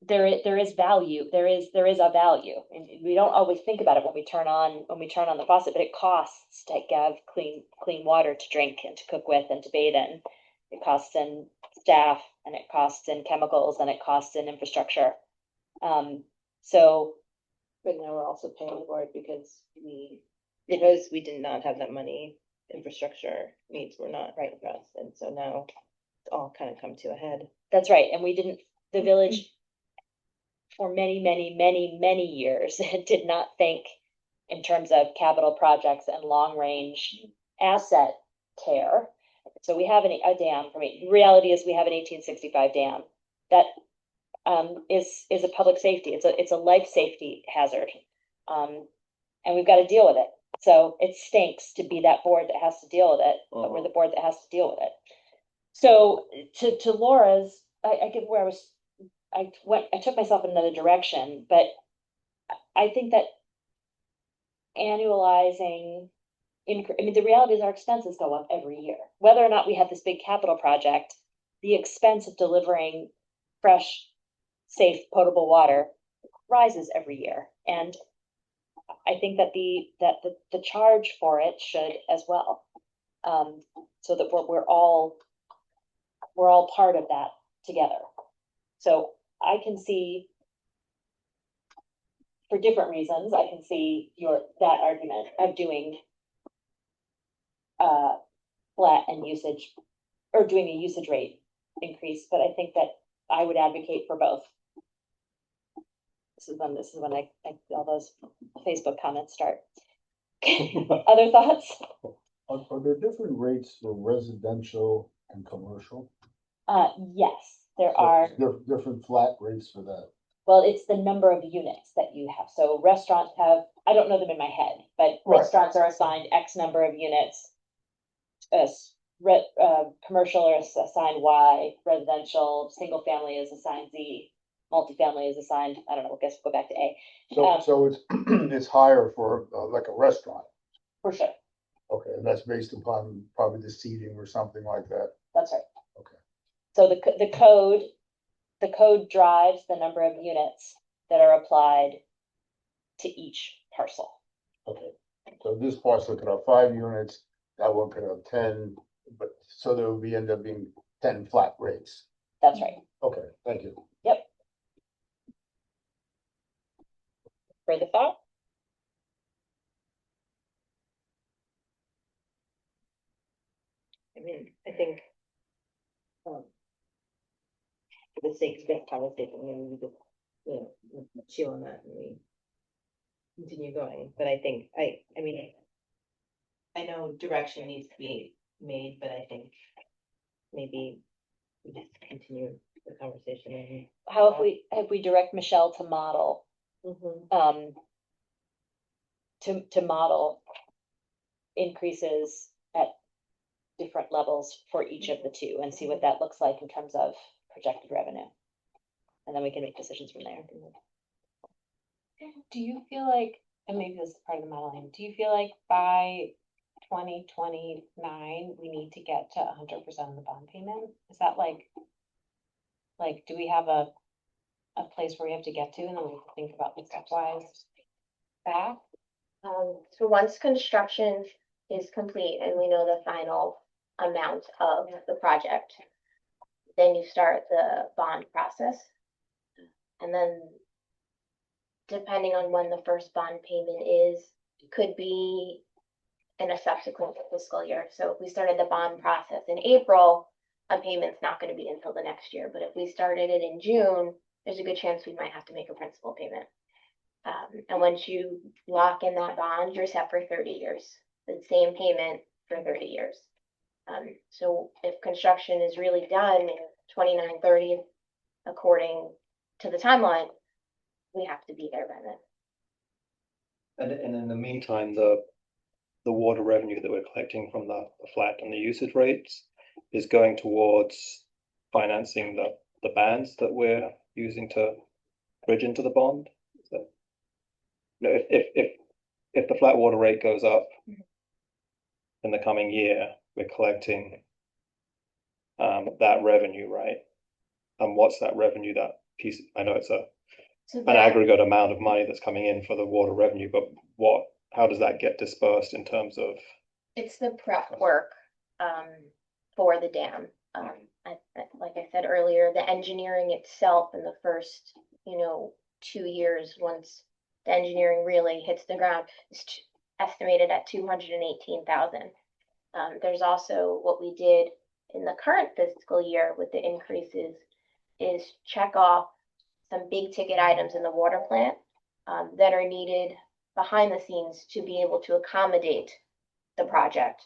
there is value, there is a value, and we don't always think about it when we turn on the faucet, but it costs to have clean water to drink and to cook with and to bathe in. It costs in staff, and it costs in chemicals, and it costs in infrastructure. So But now we're also paying for it because we did not have that money, infrastructure needs were not right for us, and so now it's all kind of come to a head. that's right, and the village for many years did not think in terms of capital projects and long-range asset care. So we have a dam. The reality is we have an 1865 dam that is a public safety. It's a life safety hazard, and we've got to deal with it. So it stinks to be that board that has to deal with it, but we're the board that has to deal with it. So to Laura's, I get where I took myself in another direction, but I think that annualizing, the reality is our expenses go up every year. Whether or not we have this big capital project, the expense of delivering fresh, safe, potable water rises every year. And I think that the charge for it should as well. So that we're all part of that together. So I can see, for different reasons, I can see that argument of doing flat and usage, or doing a usage rate increase, but I think that I would advocate for both. This is when all those Facebook comments start. Other thoughts? Are there different rates for residential and commercial? Yes, there So are. different flat rates for that. Well, it's the number of units that you have. So restaurants have, I don't know them in my head, but Right. restaurants are assigned X number of units. Commercial are assigned Y, residential, single family is assigned Z, multifamily is assigned, I don't know, I guess we'll go back to A. So it's, it's higher for like a restaurant. For sure, Okay, and that's based upon probably the seating or something like that. that's right. Okay. So the code drives the number of units that are applied to each parcel. Okay, so this parcel could have 5 units, that one could have 10, but so there will end up being 10 flat rates. That's right. Okay, thank you. Yep. Further thought? I think for the sake of this conversation, maybe we just, chew on that and we continue going, but I think, I know direction needs to be made, but I think maybe we just continue the conversation and. How if we direct Michelle to model, to model increases at different levels for each of the two and see what that looks like in terms of projected revenue. And then we can make decisions from there. Do you feel like, and maybe this is part of the modeling, do you feel like by 2029, we need to get to 100% of the bond payment? Is that like, do we have a place where we have to get to, and then we have to think about the stepwise back? So once construction is complete and we know the final amount of the project, then you start the bond process. And then depending on when the first bond payment is, could be in a subsequent fiscal year. So if we started the bond process in April, a payment's not going to be until the next year. But if we started it in June, there's a good chance we might have to make a principal payment. And once you lock in that bond, you're set for 30 years, the same payment for 30 years. So if construction is really done in 29-30, according to the timeline, we have to be there by then. And in the meantime, the water revenue that we're collecting from the flat and the usage rates is going towards financing the bands that we're using to bridge into the bond. you know, if the flat water rate goes up in the coming year, we're collecting that revenue, right? And what's that revenue, that piece? I know it's So an that, aggregate amount of money that's coming in for the water revenue, but how does that get dispersed in terms of? it's the prep work, for the dam. Like I said earlier, the engineering itself in the first, 2 years, once the engineering really hits the ground, is estimated at 218,000. There's also what we did in the current fiscal year with the increases is check off some big ticket items in the water plant, that are needed behind the scenes to be able to accommodate the project.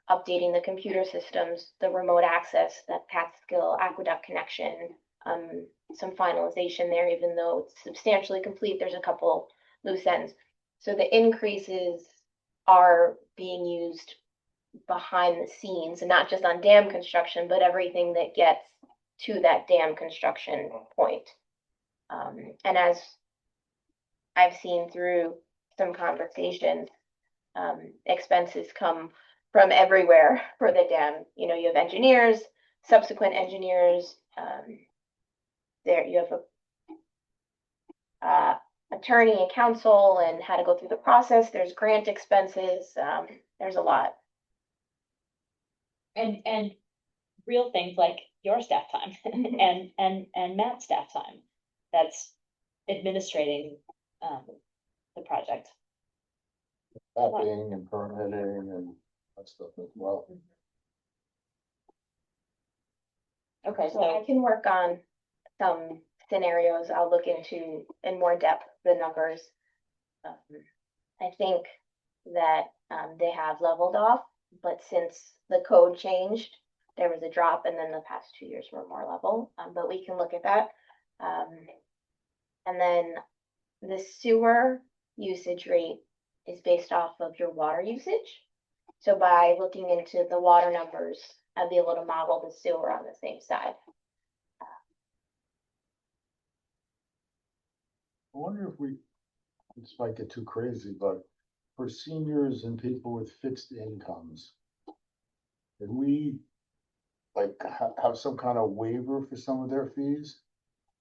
Updating the computer systems, the remote access, that Catskill aqueduct connection, some finalization there, even though it's substantially complete, there's a couple loose ends. So the increases are being used behind the scenes, and not just on dam construction, but everything that gets to that dam construction point. And as I've seen through some conversations, expenses come from everywhere for the dam. You have engineers, subsequent engineers, there you have a attorney and counsel and how to go through the process. There's grant expenses. There's a lot. And real things like your staff time and Matt's staff time. That's administrating, the project. Mapping and permitting and that stuff as well. Okay, So I so, can work on some scenarios. I'll look into in more depth the numbers. I think that they have leveled off, but since the code changed, there was a drop, and then the past 2 years were more level. But we can look at that. And then the sewer usage rate is based off of your water usage. So by looking into the water numbers, I'll be able to model the sewer on the same side. I wonder if this might get too crazy, but for seniors and people with fixed incomes, can we like have some kind of waiver for some of their fees?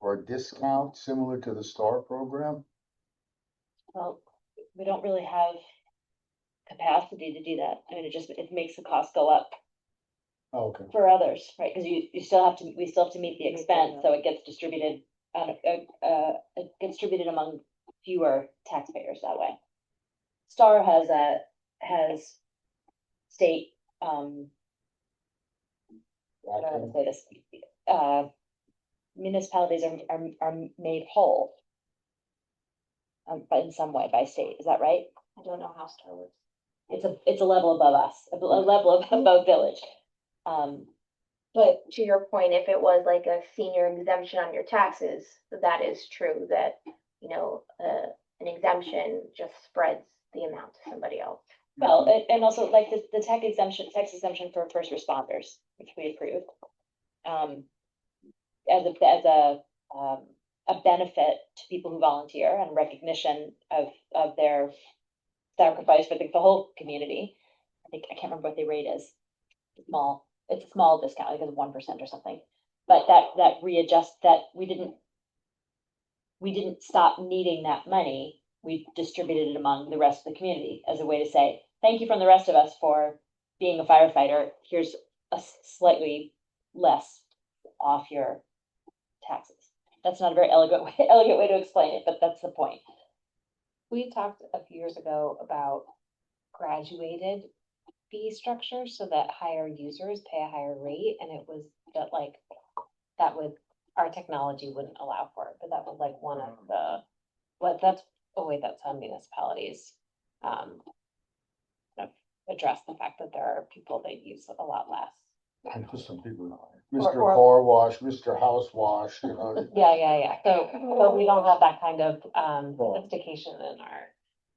Or a discount similar to the STAR program? well, we don't really have capacity to do that. I mean, it makes the cost go up Oh, okay. for others, right? Because we still have to meet the expense, so it gets distributed, it gets distributed among fewer taxpayers that way. Star has state, I don't know how to say this, municipalities are made whole. But in some way by state, is that right? I don't know how Star works. It's a level above us, a level above village. But to your point, if it was like a senior exemption on your taxes, that is true that, an exemption just spreads the amount to somebody else. Well, and also like the tax exemption for first responders, which we approved. As a benefit to people who volunteer and recognition of their sacrifice for the whole community. I can't remember what the rate is. It's a small discount, I think it's 1% or something. But that readjust that we didn't stop needing that money. We distributed it among the rest of the community as a way to say, thank you from the rest of us for being a firefighter. Here's a slightly less off your taxes. That's not a very elegant way to explain it, but that's the point. We talked a few years ago about graduated fee structure so that higher users pay a higher rate, and it was that like our technology wouldn't allow for it, but that was like one of the that's how municipalities kind of address the fact that there are people that use a lot less. I know some people, Mr. Car Wash, Mr. House Wash, Yeah. So we don't have that kind of sophistication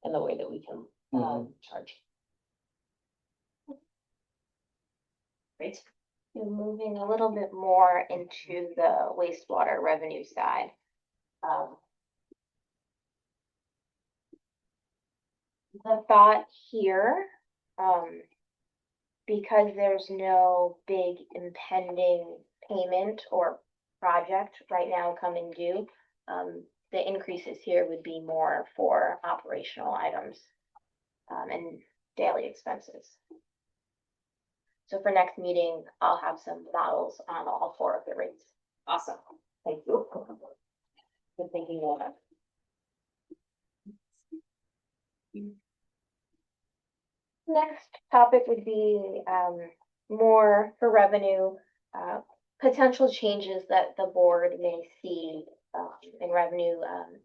in the way that we can charge. Great. Moving a little bit more into the wastewater revenue side. The thought here, because there's no big impending payment or project right now coming due, the increases here would be more for operational items, and daily expenses. So for next meeting, I'll have some models on all 4 of the rates. Awesome, thank you. Good thinking of that. Next topic would be more for revenue, potential changes that the board may see in revenue.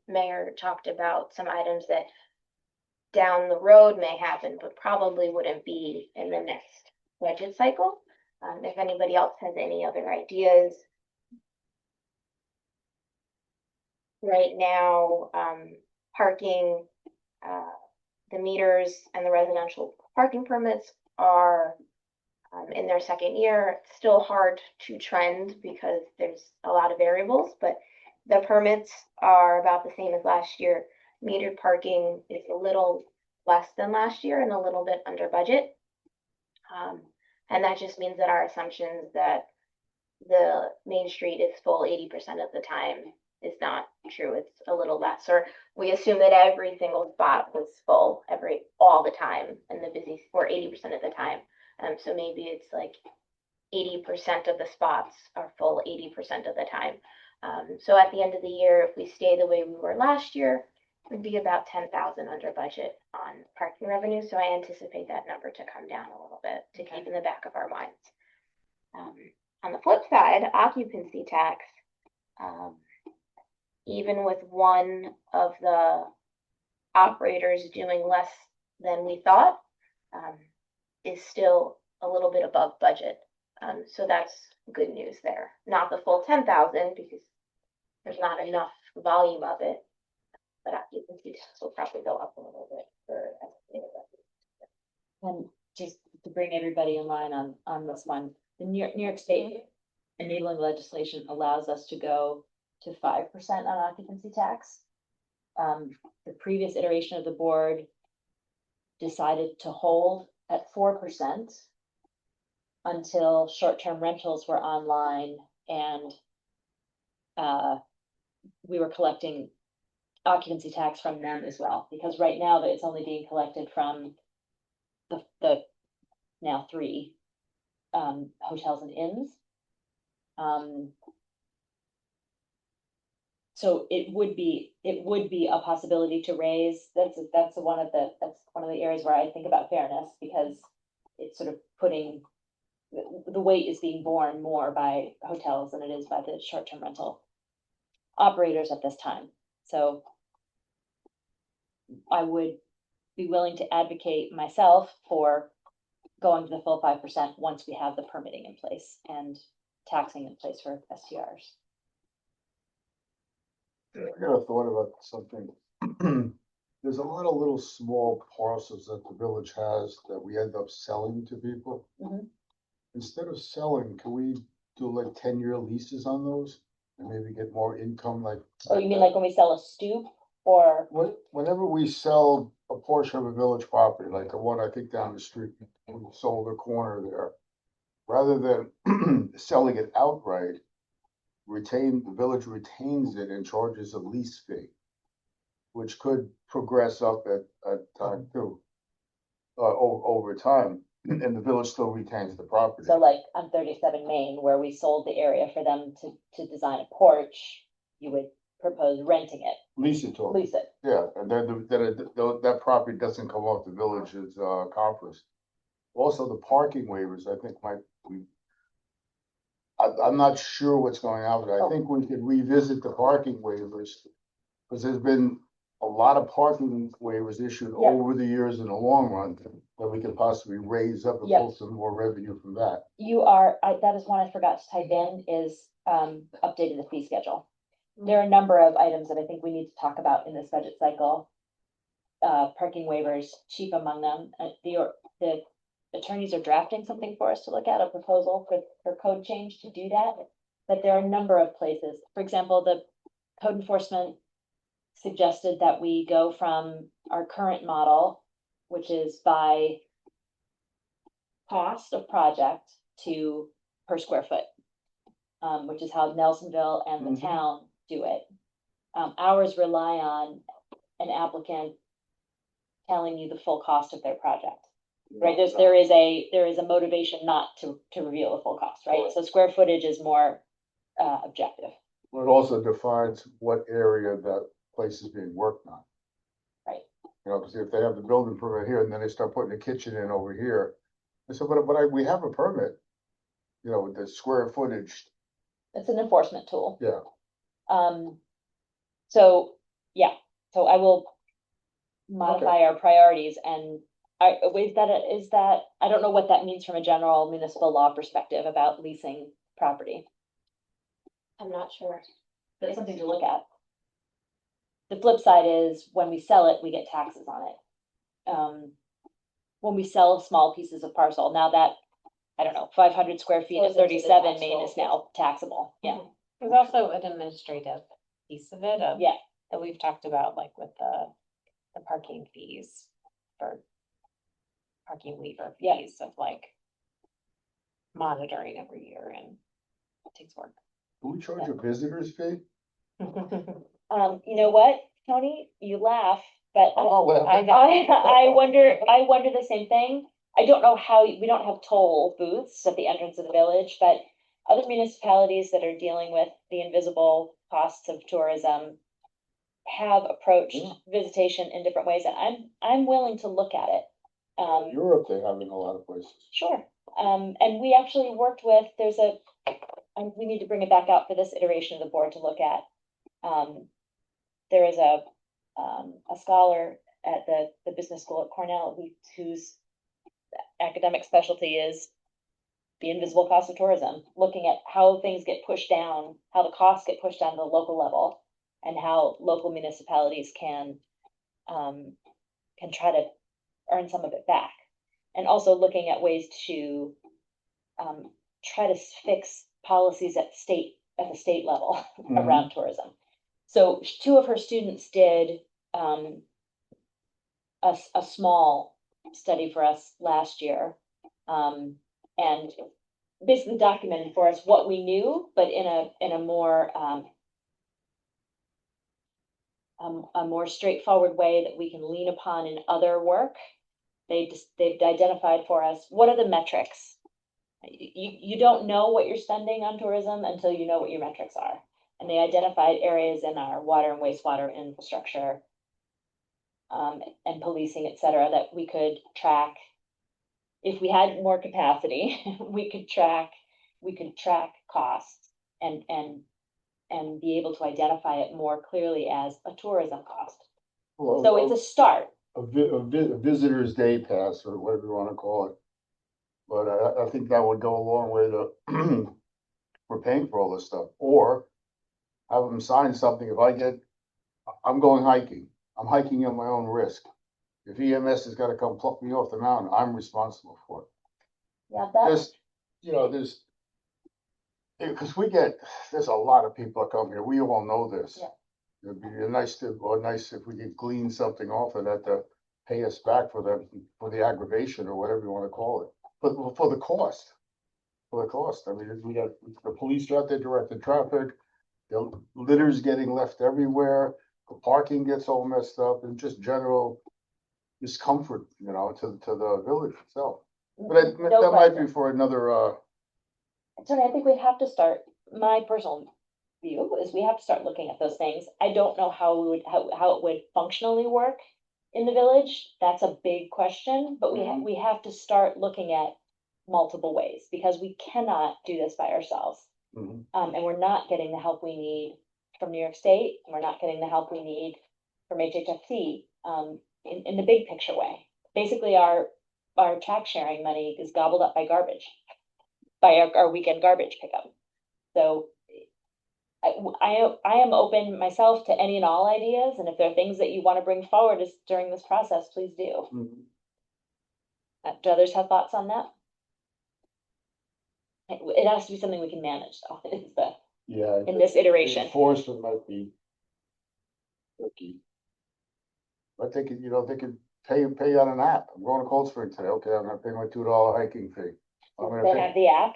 Mayor talked about some items that down the road may happen, but probably wouldn't be in the next budget cycle. If anybody else has any other ideas. Right now, parking, the meters and the residential parking permits are in their second year. It's still hard to trend because there's a lot of variables, but the permits are about the same as last year. Metered parking is a little less than last year and a little bit under budget. And that just means that our assumptions that the main street is full 80% of the time is not true. It's a little less, or we assume that every single spot was full all the time and the busy, or 80% of the time. So maybe it's like 80% of the spots are full 80% of the time. So at the end of the year, if we stay the way we were last year, it would be about 10,000 under budget on parking revenue. So I anticipate that number to come down a little bit to keep in the back of our minds. On the flip side, occupancy tax, even with one of the operators doing less than we thought, is still a little bit above budget. So that's good news there. Not the full 10,000 because there's not enough volume of it, but occupancy tax will probably go up a little bit for estimated revenue. And just to bring everybody in line on this one, the New York State enabling legislation allows us to go to 5% on occupancy tax. The previous iteration of the board decided to hold at 4% until short-term rentals were online and we were collecting occupancy tax from them as well, because right now it's only being collected from the now 3 hotels and inns. So it would be a possibility to raise. That's one of the areas where I think about fairness, because it's sort of putting the weight is being borne more by hotels than it is by the short-term rental operators at this time. So I would be willing to advocate myself for going to the full 5% once we have the permitting in place and taxing in place for STRs. I got a thought about something. There's a lot of little small parcels that the village has that we end up selling to people. Mhm. Instead of selling, can we do like 10-year leases on those and maybe get more income like? Oh, you mean like when we sell a stoop or? Whenever we sell a portion of a village property, like the one I think down the street, we sold a corner there. Rather than selling it outright, the village retains it and charges a lease fee, which could progress up at time too, over time, and the village still retains the property. So like on 37 Main, where we sold the area for them to design a porch, you would propose renting it, Lease it to them. lease it. Yeah, and then that property doesn't come off the village's coffers. Also, the parking waivers, I think I'm not sure what's going on, but I think we could revisit the parking waivers. Because there's been a lot of parking waivers issued Yep. over the years in the long run that we could possibly raise up and Yep. pull some more revenue from that. That is one I forgot to type in, is updating the fee schedule. There are a number of items that I think we need to talk about in this budget cycle. Parking waivers, chief among them. The attorneys are drafting something for us to look at, a proposal for code change to do that. But there are a number of places. For example, the code enforcement suggested that we go from our current model which is by cost of project to per square foot, which is how Nelsonville and the Mhm. town do it. Ours rely on an applicant telling you the full cost of their project. Right, there is a motivation not to reveal the full cost, right? So square footage is more objective. It also defines what area that place is being worked on. Right. You know, because if they have the building permit here and then they start putting a kitchen in over here, I said, but we have a permit. You know, with the square footage, It's an enforcement tool. yeah. So, yeah, so I will modify our priorities and is that, I don't know what that means from a general municipal law perspective about leasing property. I'm not sure. That's something to look at. The flip side is when we sell it, we get taxes on it. When we sell small pieces of parcel, now that, I don't know, 500 square feet Goes of into the 37 tax Main roll. is now taxable, yeah, There's also an administrative piece of it, yeah. that we've talked about, like with the parking fees for parking waiver Yeah. fees of like monitoring every year and it takes work. Do we charge a visitor's fee? You know what, Tony, you laugh, but I'm not laughing. I wonder the same thing. I don't know how, we don't have toll booths at the entrance of the village, but other municipalities that are dealing with the invisible costs of tourism have approached visitation in different ways, and I'm willing to look at it. Europe, they have in a lot of places. Sure, and we actually worked with, we need to bring it back out for this iteration of the board to look at. There is a scholar at the business school at Cornell whose academic specialty is the invisible cost of tourism, looking at how things get pushed down, how the costs get pushed down to the local level, and how local municipalities can try to earn some of it back. And also looking at ways to try to fix policies at the state level around tourism. So two of her students did a small study for us last year, and basically documented for us what we knew, but in a more a more straightforward way that we can lean upon in other work. They've identified for us what are the metrics. You don't know what you're spending on tourism until you know what your metrics are. And they identified areas in our water and wastewater infrastructure, and policing, et cetera, that we could track. If we had more capacity, we could track costs and be able to identify it more clearly as a tourism cost. Well, So it's a start. a visitor's day pass or whatever you wanna call it. But I think that would go a long way to, we're paying for all this stuff, or have them sign something, I'm going hiking, I'm hiking at my own risk. If EMS has gotta come pluck me off the mountain, I'm responsible for it. Yeah, There's, you know, because there's a lot of people that come here, we all know this. Yeah. It'd be nice if we could glean something off of that to pay us back for the aggravation or whatever you wanna call it. But for the cost, I mean, we got, the police are out there directing traffic, the litter's getting left everywhere, the parking gets all messed up, and just general discomfort, you know, to the village itself. But that might be for another, Tony, I think we have to start, my personal view is we have to start looking at those things. I don't know how it would functionally work in the village. That's a big question, but we have to start looking at multiple ways because we cannot do this by ourselves. Mhm. And we're not getting the help we need from New York State, and we're not getting the help we need from HHFC, in the big picture way. Basically, our tax sharing money is gobbled up by garbage, by our weekend garbage pickup. So I am open myself to any and all ideas, and if there are things that you want to bring forward during this process, please do. Mhm. Do others have thoughts on that? It has to be something we can manage, though, Yeah. in this iteration. Enforcement might be tricky. But they could pay on an app. I'm going to Cold Spring today. Okay, I'm gonna pay my $2 hiking fee. I'm gonna They pay, have the app,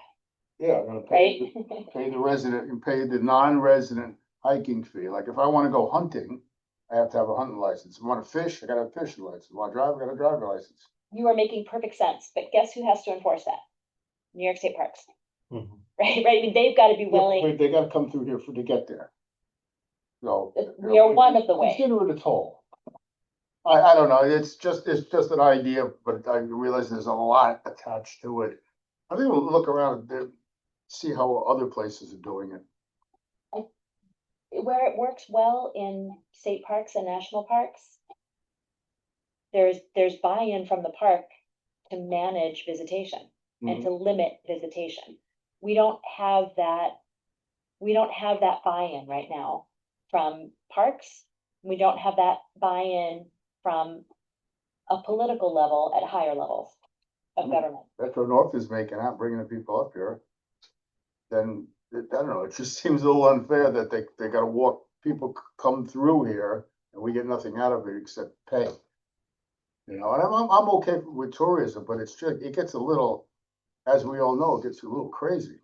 yeah, I'm gonna right? pay the resident and pay the non-resident hiking fee. Like if I wanna go hunting, I have to have a hunting license. If I wanna fish, I gotta have a fishing license. If I wanna drive, I got a driver license. You are making perfect sense, but guess who has to enforce that? New York State Parks, Mhm. right? I mean, they've got to be Yeah, willing, but they gotta come through here to get there. So. we are one of the ways. Consider it a toll. I don't know, it's just an idea, but I realize there's a lot attached to it. I think we'll look around and see how other places are doing it. Where it works well in state parks and national parks, there's buy-in from the park to manage visitation and to limit visitation. We don't have that buy-in right now from parks. We don't have that buy-in from a political level at higher levels of government. Metro North is making out, bringing the people up here. Then, I don't know, it just seems a little unfair that they gotta walk, people come through here and we get nothing out of it except pay. You know, and I'm okay with tourism, but it's just, it gets a little, as we all know, it gets a little crazy.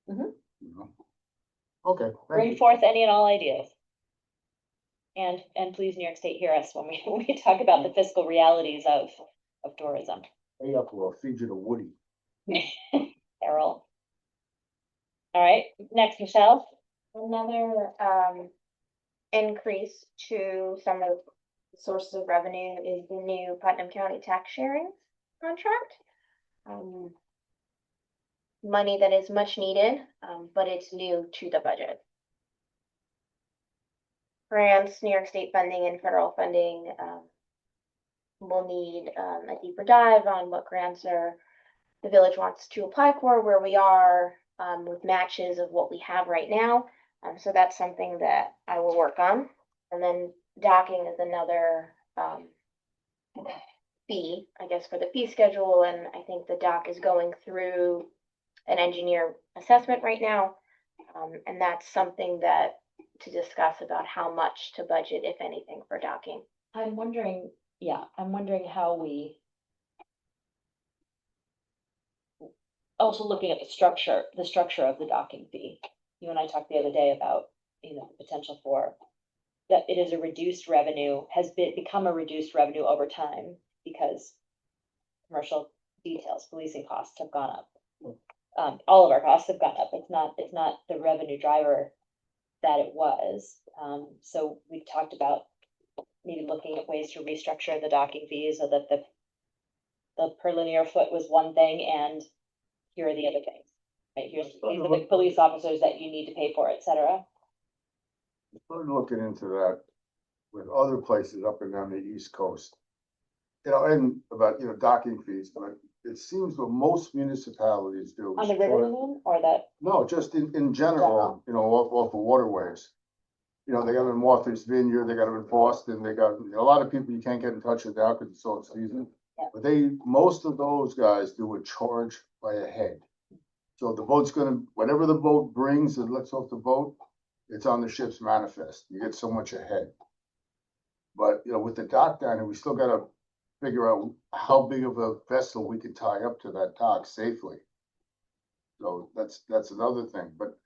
Mhm. You know? Okay. thank Bring you. forth any and all ideas. And please, New York State, hear us when we talk about the fiscal realities of tourism. Hey, up, we'll feed you to Woody. Errol. All right, next, Michelle. Another increase to some of the sources of revenue is the new Putnam County tax sharing contract. Money that is much needed, but it's new to the budget. Grants, New York State funding and federal funding, will need a deeper dive on what grants the village wants to apply for, where we are with matches of what we have right now. So that's something that I will work on. And then docking is another fee, I guess, for the fee schedule. And I think the dock is going through an engineer assessment right now. And that's something that to discuss about how much to budget, if anything, for docking. I'm wondering how we. Also looking at the structure of the docking fee. You and I talked the other day about, the potential for that it is a reduced revenue, become a reduced revenue over time because commercial details, policing costs have gone up. All of our costs have gone up. It's not the revenue driver that it was. So we've talked about maybe looking at ways to restructure the docking fees so that the per linear foot was one thing and here are the other things. Right, these are the police officers that you need to pay for, et cetera. Started looking into that with other places up and down the East Coast. And about, docking fees, but it seems what most municipalities do. On is the river, charge- you mean, or that? No, just in general, off of waterways. They got them in Martha's Vineyard, they got them in Boston, they got, a lot of people you can't get in touch with now because it's all season. Yeah. But most of those guys do a charge by a head. So the boat's whatever the boat brings and lets off the boat, it's on the ship's manifest. You get so much a head. But, with the dock down here, we still gotta figure out how big of a vessel we can tie up to that dock safely. So that's another thing, but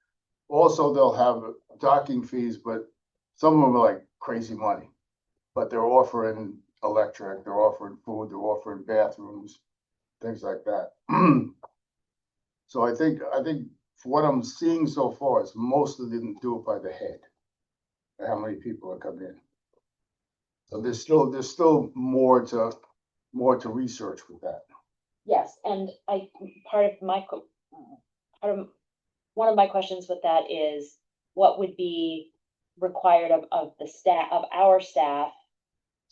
also they'll have docking fees, but some of them are like crazy money. But they're offering electric, they're offering food, they're offering bathrooms, things like that. So I think for what I'm seeing so far is most of them do it by the head. How many people are coming in. So there's still more to research with that. Yes, and one of my questions with that is what would be required of our staff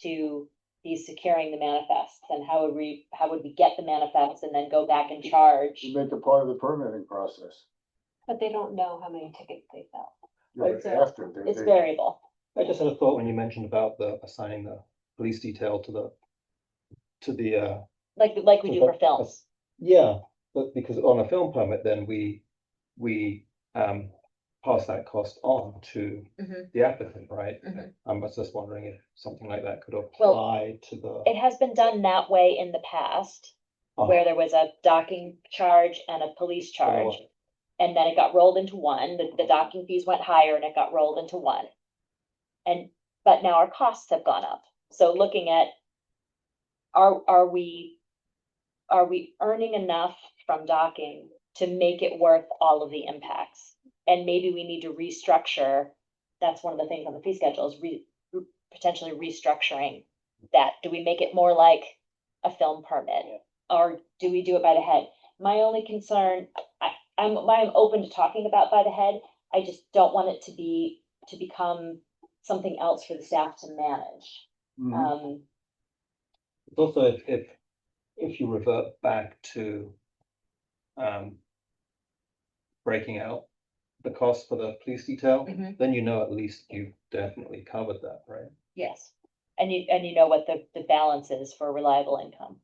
to be securing the manifests, and how would we get the manifests and then go back and charge? You make it part of the permitting process. But they don't know how many tickets they sell. But after It's variable. I just had a thought when you mentioned about assigning the police detail to the Like we do for films. yeah, but because on a film permit, then we pass that cost on to Mhm. the applicant, right? Mhm. I was just wondering if something like that could apply to the. It has been done that way in the past, where there was a docking charge and a police charge. And then it got rolled into one, the docking fees went higher and it got rolled into one. And, but now our costs have gone up. So looking at, are we earning enough from docking to make it worth all of the impacts? And maybe we need to restructure, that's one of the things on the fee schedule is potentially restructuring that. Do we make it more like a film permit? Or do we do it by the head? My only concern, I'm open to talking about by the head. I just don't want it to become something else for the staff to manage. Mhm. It's also if you revert back to breaking out the cost for the police detail, Mhm. then you know at least you've definitely covered that, right? Yes, and you know what the balance is for reliable income.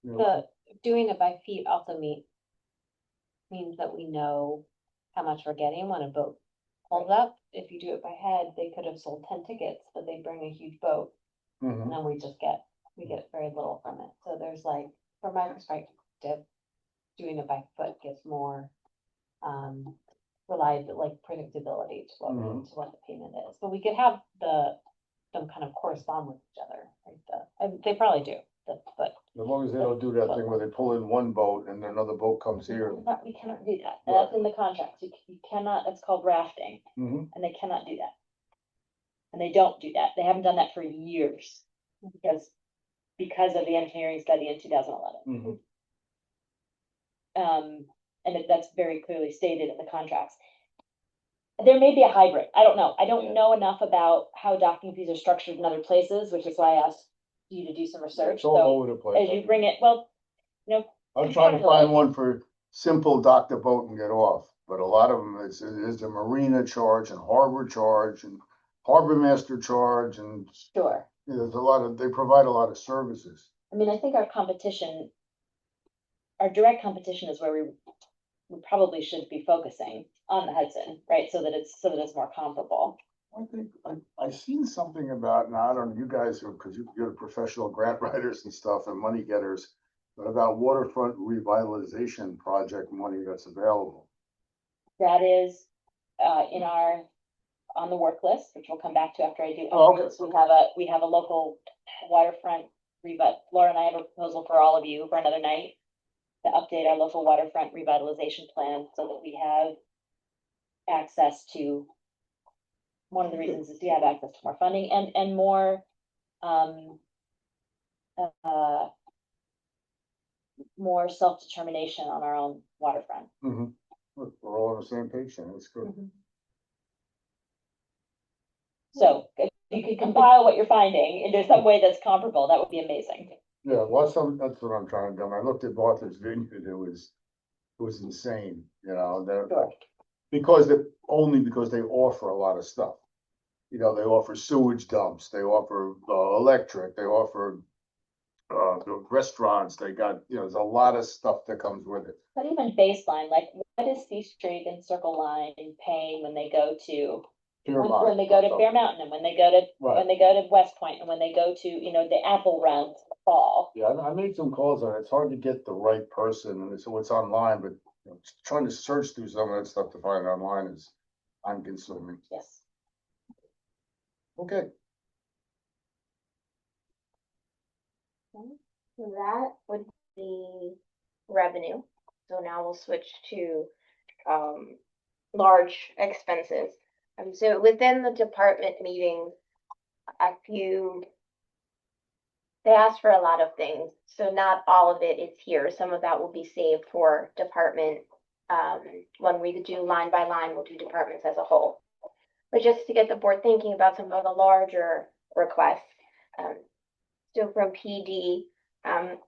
The, doing it by feet also means that we know how much we're getting when a boat pulls up. If you do it by head, they could have sold 10 tickets, but they bring a huge boat. Mhm. And then we get very little from it. So there's like, from my perspective, doing it by foot gives more, reliable, like predictability to what, Mhm. to what the payment is. But we could have them kind of correspond with each other, like and they probably do, but. As long as they don't do that thing where they pull in one boat and then another boat comes here. We cannot do that. And that's in the contract. You cannot, it's called rafting, Mhm. and they cannot do that. And they don't do that. They haven't done that for years because of the engineering study in 2011. Mhm. And that's very clearly stated in the contracts. There may be a hybrid. I don't know. I don't know enough about how docking fees are structured in other places, which is why I asked you to do some research. It's all So over the place. as you bring it, well, you know, I'm trying to find one for simple dock the boat and get off, but a lot of them is a marina charge and harbor charge and harbor master charge and sure. there's a lot of, they provide a lot of services. I mean, I think our direct competition is where we probably should be focusing on the Hudson, right? So that it's more comparable. I think I seen something about, now I don't know, you guys are, because you're the professional grant writers and stuff and money getters, but about waterfront revitalization project money that's available. That is on the work list, which we'll come back to after I do. Oh, okay. So we have a local waterfront Laura and I have a proposal for all of you for another night to update our local waterfront revitalization plan so that we have access to, one of the reasons is to have access to more funding and more more self-determination on our own waterfront. Mhm. Look, we're all on the same page then, that's good. So if you could compile what you're finding into some way that's comparable, that would be amazing. Yeah, well, that's what I'm trying to do. When I looked at Martha's Vineyard, it was insane, you know, Sure. only because they offer a lot of stuff. You know, they offer sewage dumps, they offer electric, they offer the restaurants, they got, you know, there's a lot of stuff that comes with it. But even baseline, like what is C Street and Circle Line paying when they go to when they go to Bear Mountain and when they go to West Point and when they go to, the Apple Run in the fall. Yeah, I made some calls on it. It's hard to get the right person, and so it's online, but trying to search through some of that stuff to find it online is time consuming. Yes. Okay. So that would be revenue. So now we'll switch to large expenses. So within the department meetings, they ask for a lot of things. So not all of it is here. Some of that will be saved for department. When we do line by line, we'll do departments as a whole. But just to get the board thinking about some of the larger requests. So from PD,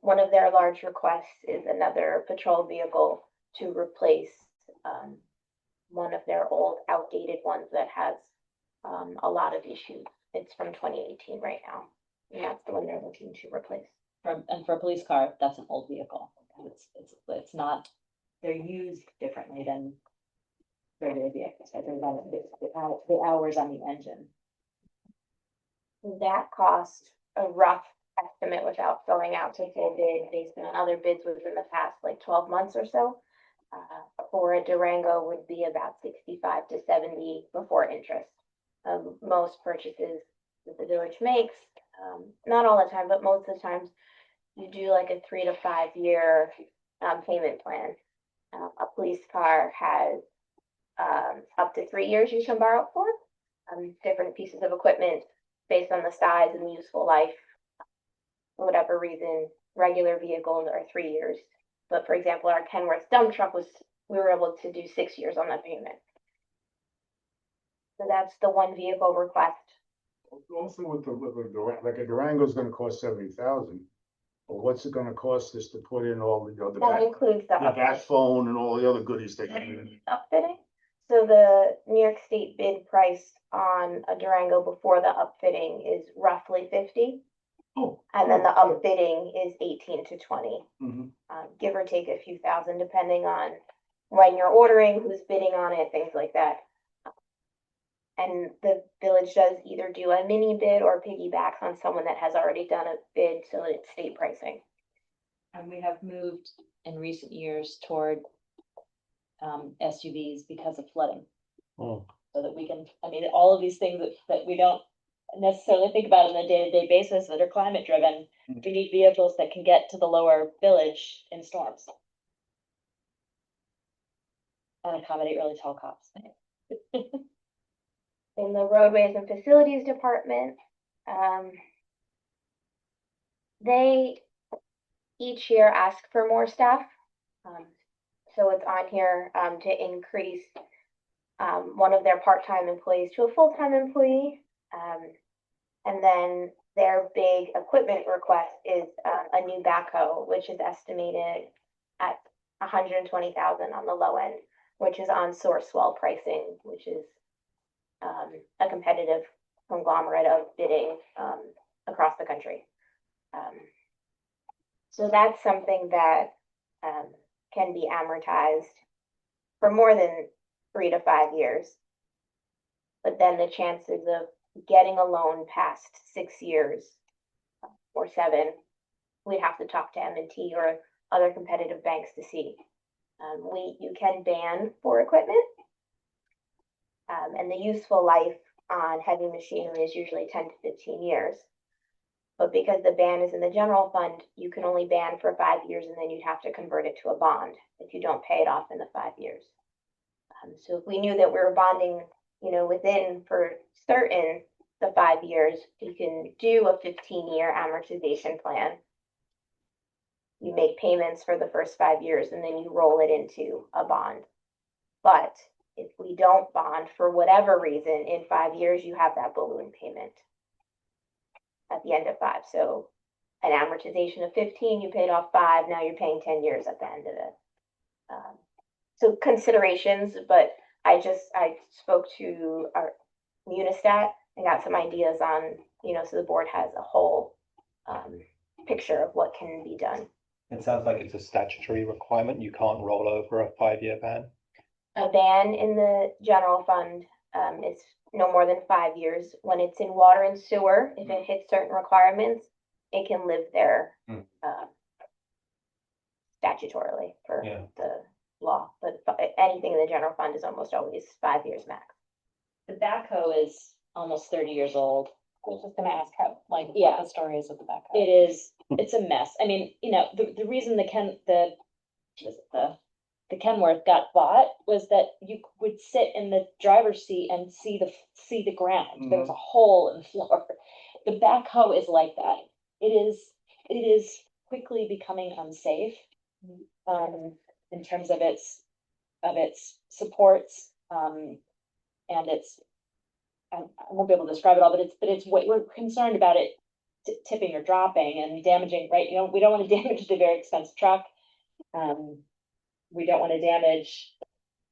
one of their large requests is another patrol vehicle to replace one of their old outdated ones that has a lot of issues. It's from 2018 right now, and that's the one they're looking to replace. And for a police car, that's an old vehicle. It's not they're used differently than regular vehicles, right? The hours on the engine. That cost a rough estimate without going out to full bid based on other bids within the past like 12 months or so. For a Durango would be about 65 to 70 before interest. Most purchases that the village makes, not all the time, but most of the times, you do like a 3 to 5 year payment plan. A police car has up to 3 years you can borrow it for. Different pieces of equipment based on the size and useful life. For whatever reason, regular vehicles are 3 years. But for example, our Kenworth dump truck we were able to do 6 years on that payment. So that's the one vehicle request. Also with like a Durango's gonna cost 70,000. But what's it gonna cost us to put in all the That back, includes the back phone and all the other goodies they can? upfitting. So the New York State bid price on a Durango before the upfitting is roughly 50. Oh. And then the upfitting is 18 to 20. Mhm. Give or take a few thousand, depending on when you're ordering, who's bidding on it, things like that. And the village does either do a mini bid or piggybacks on someone that has already done a bid, so that it's state pricing. And we have moved in recent years toward SUVs because of flooding. Oh. So that we can, I mean, all of these things that we don't necessarily think about on a day-to-day basis that are climate driven, we need vehicles that can get to the lower village in storms. And accommodate really tall cops. In the roadways and facilities department, they each year ask for more staff. So it's on here to increase one of their part-time employees to a full-time employee. And then their big equipment request is a new backhoe, which is estimated at 120,000 on the low end, which is on Sourcewell pricing, which is a competitive conglomerate of bidding across the country. So that's something that can be amortized for more than 3 to 5 years. But then the chances of getting a loan past 6 years or 7, we'd have to talk to M&T or other competitive banks to see. You can ban for equipment, and the useful life on heavy machinery is usually 10 to 15 years. But because the ban is in the general fund, you can only ban for 5 years, and then you'd have to convert it to a bond if you don't pay it off in the 5 years. So if we knew that we were bonding, within for certain the 5 years, you can do a 15-year amortization plan. You make payments for the first 5 years, and then you roll it into a bond. But if we don't bond for whatever reason, in 5 years, you have that balloon payment at the end of 5. So an amortization of 15, you paid off 5, now you're paying 10 years at the end of it. So considerations, but I spoke to our Unistat and got some ideas on, so the board has a whole picture of what can be done. It sounds like it's a statutory requirement. You can't roll over a 5-year ban. A ban in the general fund is no more than 5 years. When it's in water and sewer, if it hits certain requirements, it can live there statutorily for the law. But anything in the general fund is almost always 5 years max. The backhoe is almost 30 years old. I was just gonna ask how, what the story is with the backhoe. It is, it's a mess. I mean, the reason the Kenworth got bought was that you would sit in the driver's seat and see the ground. There was a hole in the floor. The backhoe is like that. It is quickly becoming unsafe in terms of its supports and its. I won't be able to describe it all, but it's what we're concerned about it tipping or dropping and damaging, right? We don't want to damage the very expensive truck. We don't want to damage.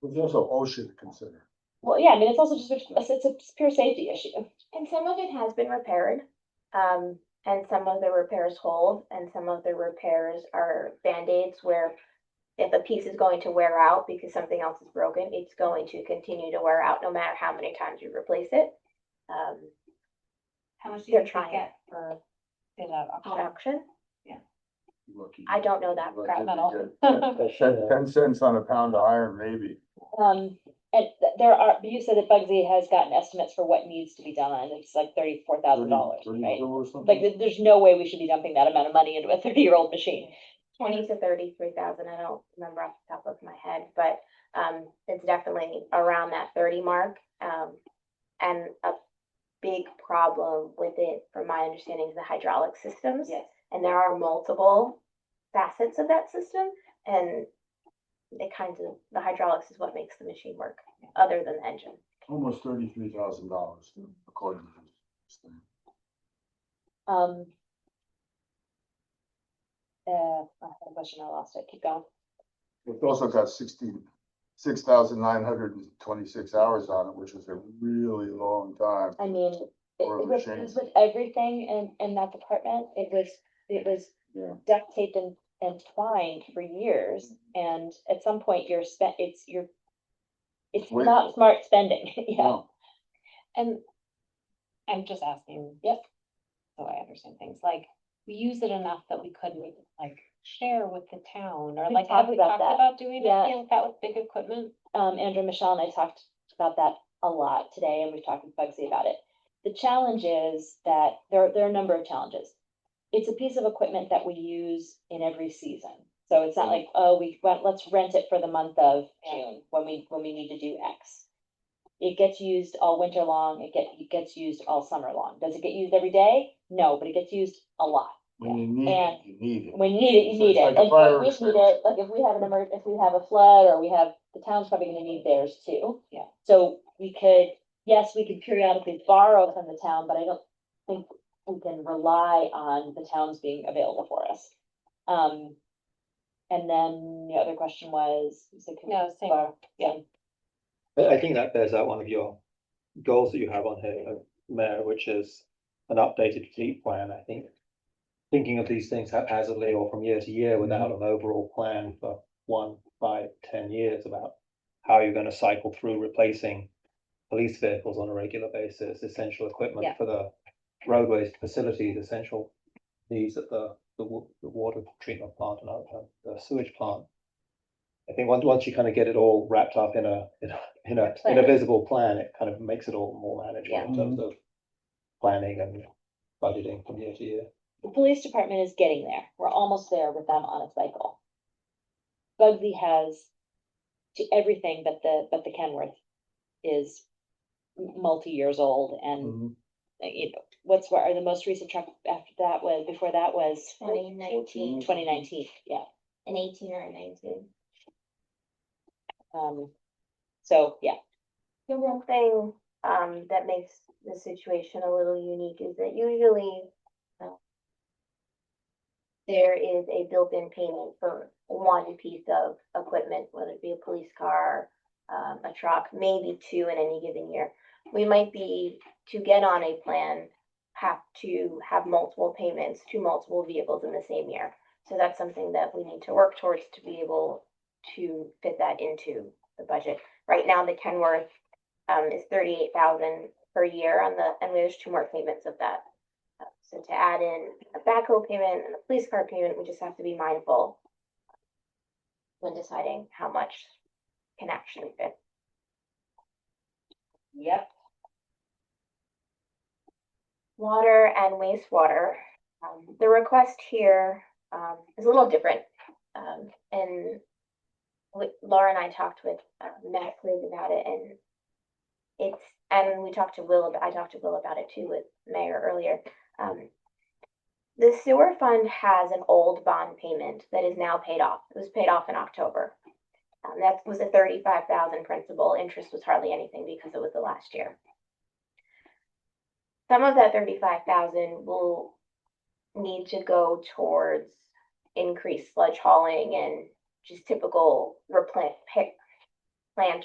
There's also OSHA to consider. Well, yeah, I mean, it's also just, it's a pure safety issue. And some of it has been repaired, and some of the repairs hold, and some of the repairs are Band-Aids where if a piece is going to wear out because something else is broken, it's going to continue to wear out no matter how many times you replace it. How much do They're you think trying. they get for it at At auction? auction, Lucky. I don't know that Lucky crap to metal. get 10 cents on a pound of iron, maybe. And there are, you said that Bugsy has gotten estimates for what needs to be done, and it's like $34,000, right? 32 or something? Like, there's no way we should be dumping that amount of money into a 30-year-old machine. 20 to 33,000, I don't remember off the top of my head, but it's definitely around that 30 mark. And a big problem with it, from my understanding, is the hydraulic systems. Yes. And there are multiple facets of that system, and the hydraulics is what makes the machine work, other than the engine. Almost $33,000 according to this thing. I had a question, I lost it, keep going. It's also got 6,926 hours on it, which is a really long time. I mean, it Or a was machine. with everything in that department, it was Yeah. duct taped and twined for years, and at some point it's Wait. not smart spending, yeah. No. And I'm just asking. Yep. So I understand things, like, we use it enough that we couldn't, like, share with the town, or We've like, have talked we about talked that. about doing Yeah. anything like that with big equipment? Andrew, Michelle, and I talked about that a lot today, and we've talked with Bugsy about it. The challenge is that there are a number of challenges. It's a piece of equipment that we use in every season. So it's not like, oh, let's rent it for the month of June when we need to do X. It gets used all winter long, it gets used all summer long. Does it get used every day? No, but it gets used a lot. When you need And it, you need it. when you need it, you need It's it. like a And fire when we need extinguisher. it, like if we have if we have a flood, or the town's probably gonna need theirs too. Yeah. So we could periodically borrow from the town, but I don't think we can rely on the towns being available for us. And then the other question was. No, same. Yeah. I think that bears out one of your goals that you have on here, Mayor, which is an updated fleet plan, I think. Thinking of these things haphazardly or from year to year without an overall plan for 1, 5, 10 years about how you're going to cycle through replacing police vehicles on a regular basis, essential equipment Yeah. for the roadways, facilities, essential needs at the water treatment plant and the sewage plant. I think once you kind of get it all wrapped up in a visible plan, it kind of makes it all more manageable Yeah. in terms of planning and budgeting from year to year. The police department is getting there. We're almost there with them on a cycle. Bugsy has everything, but the Kenworth is multi-years old, and what are the most recent truck before that was 2019. 2019, yeah. An 18 or a 19. So yeah. The one thing that makes the situation a little unique is that usually there is a built-in payment for one piece of equipment, whether it be a police car, a truck, maybe two in any given year. We might be, to get on a plan, have to have multiple payments to multiple vehicles in the same year. So that's something that we need to work towards to be able to fit that into the budget. Right now, the Kenworth is 38,000 per year and there's 2 more payments of that. So to add in a backhoe payment and a police car payment, we just have to be mindful when deciding how much can actually fit. Yep. Water and wastewater. The request here is a little different. And Laura and I talked with Matt Craig about it, and we talked to Will. I talked to Will about it too with Mayor earlier. The sewer fund has an old bond payment that is now paid off. It was paid off in October. That was a 35,000 principal. Interest was hardly anything because it was the last year. Some of that 35,000 will need to go towards increased sludge hauling and just typical plant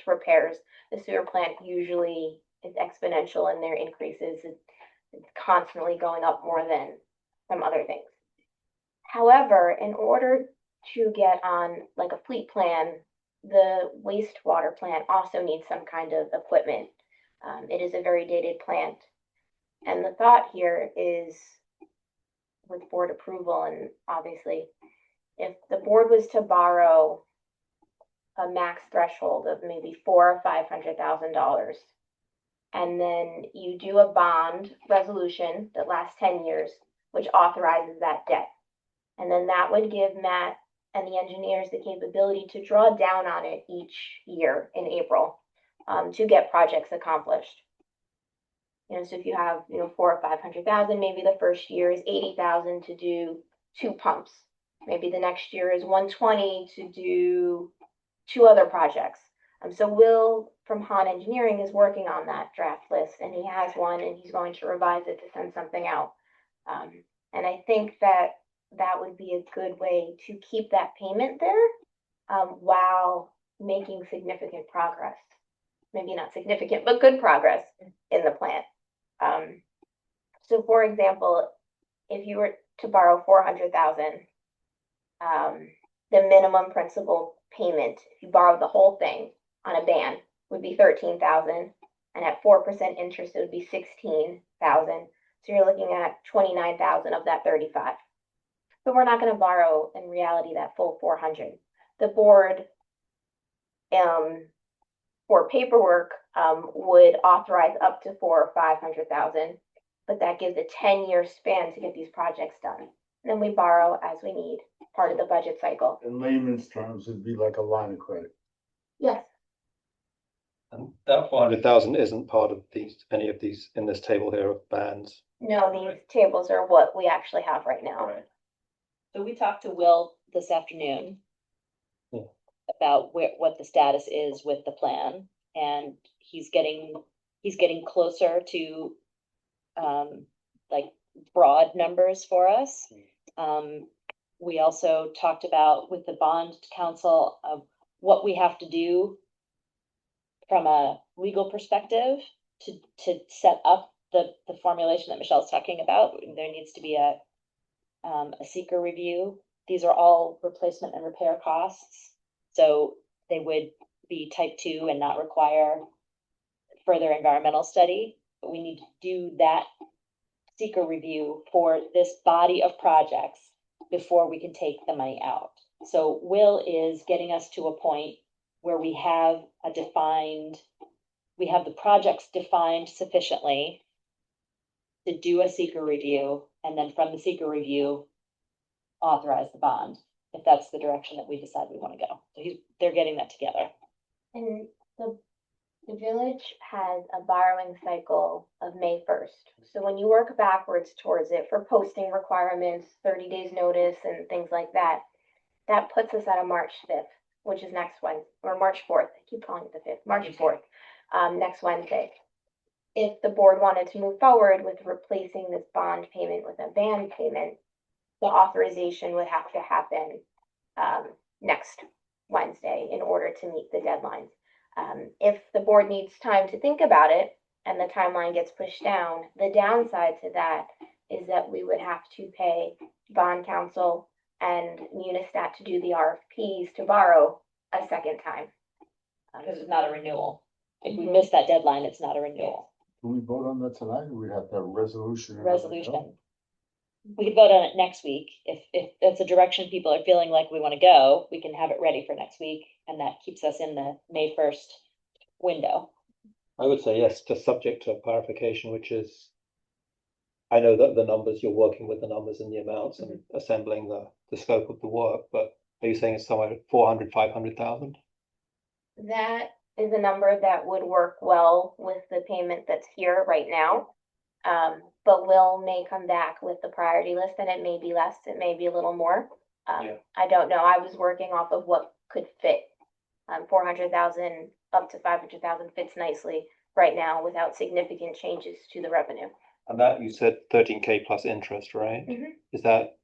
repairs. The sewer plant usually is exponential in their increases. It's constantly going up more than some other things. However, in order to get on like a fleet plan, the wastewater plant also needs some kind of equipment. It is a very dated plant. And the thought here is, with board approval, and obviously, if the board was to borrow a max threshold of maybe $400,000 or $500,000, and then you do a bond resolution that lasts 10 years, which authorizes that debt. And then that would give Matt and the engineers the capability to draw down on it each year in April, to get projects accomplished. So if you have, 400,000 or 500,000, maybe the first year is 80,000 to do 2 pumps. Maybe the next year is 120 to do 2 other projects. So Will from Han Engineering is working on that draft list, and he has one, and he's going to revise it to send something out. And I think that would be a good way to keep that payment there, while making significant progress. Maybe not significant, but good progress in the plant. So for example, if you were to borrow 400,000, the minimum principal payment, if you borrowed the whole thing on a ban, would be 13,000, and at 4% interest, it would be 16,000. So you're looking at 29,000 of that 35. But we're not going to borrow in reality that full 400. The board, for paperwork, would authorize up to 400,000 or 500,000, but that gives a 10-year span to get these projects done. And then we borrow as we need, part of the budget cycle. In layman's terms, it'd be like a line of credit. Yes. And that 400,000 isn't part of any of these in this table here of bands. No, these tables are what we actually have right now. So we talked to Will this afternoon. Yeah. About what the status is with the plan, and he's getting closer to like broad numbers for us. We also talked about with the bond council of what we have to do from a legal perspective to set up the formulation that Michelle's talking about. There needs to be a seeker review. These are all replacement and repair costs. So they would be type 2 and not require further environmental study, but we need to do that seeker review for this body of projects before we can take the money out. So Will is getting us to a point where we have the projects defined sufficiently to do a seeker review, and then from the seeker review, authorize the bond, if that's the direction that we decide we want to go. So they're getting that together. And the village has a borrowing cycle of May 1st. So when you work backwards towards it for posting requirements, 30 days notice and things like that, that puts us at a March 5th, which is next Wednesday, or March 4th. I keep calling it the 5th, March 4th, next Wednesday. If the board wanted to move forward with replacing this bond payment with a ban payment, the authorization would have to happen next Wednesday in order to meet the deadlines. If the board needs time to think about it and the timeline gets pushed down, the downside to that is that we would have to pay bond counsel and Munistat to do the RFPs to borrow a second time. Because it's not a renewal. If we miss that deadline, it's not a renewal. Can we vote on that tonight, or we have to have a resolution? Resolution. We could vote on it next week. If that's a direction people are feeling like we want to go, we can have it ready for next week, and that keeps us in the May 1st window. I would say yes, just subject to clarification, which is, I know that the numbers, you're working with the numbers and the amounts and assembling the scope of the work, but are you saying it's somewhere 400, 500,000? That is a number that would work well with the payment that's here right now. But Will may come back with the priority list, and it may be less, it may be a little more. I don't know. I was working off of what could fit. 400,000 up to 500,000 fits nicely right now without significant changes to the revenue. And that you said 13K plus interest, right? Mhm. Is that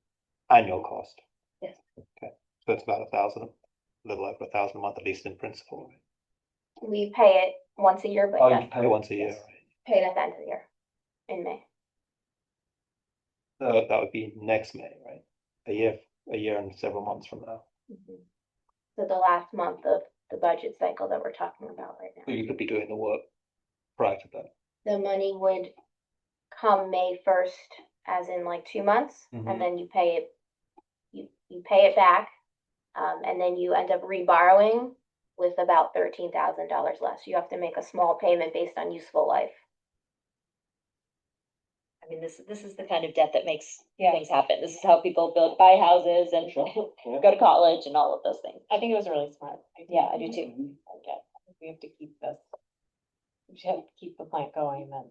annual cost? Yes. Okay, so it's about 1,000, a little over 1,000 a month, at least in principle. Right? We pay it once a year, but Oh, yes, you pay once a year, yes. right? Pay it at the end of the year in May. So that would be next May, right? A year and several months from now. So the last month of the budget cycle that we're talking about right So now. you could be doing the work prior to that. The money would come May 1st, as in like 2 months, Mhm. and then you pay it, you pay it back. And then you end up reborrowing with about $13,000 less. You have to make a small payment based on useful life. I mean, this is the kind of debt that makes things happen. This is how people buy houses and go to college and all of those things. I think it was really smart. Yeah, I do too. Yeah, we have to keep this. We should have to keep the plant going then.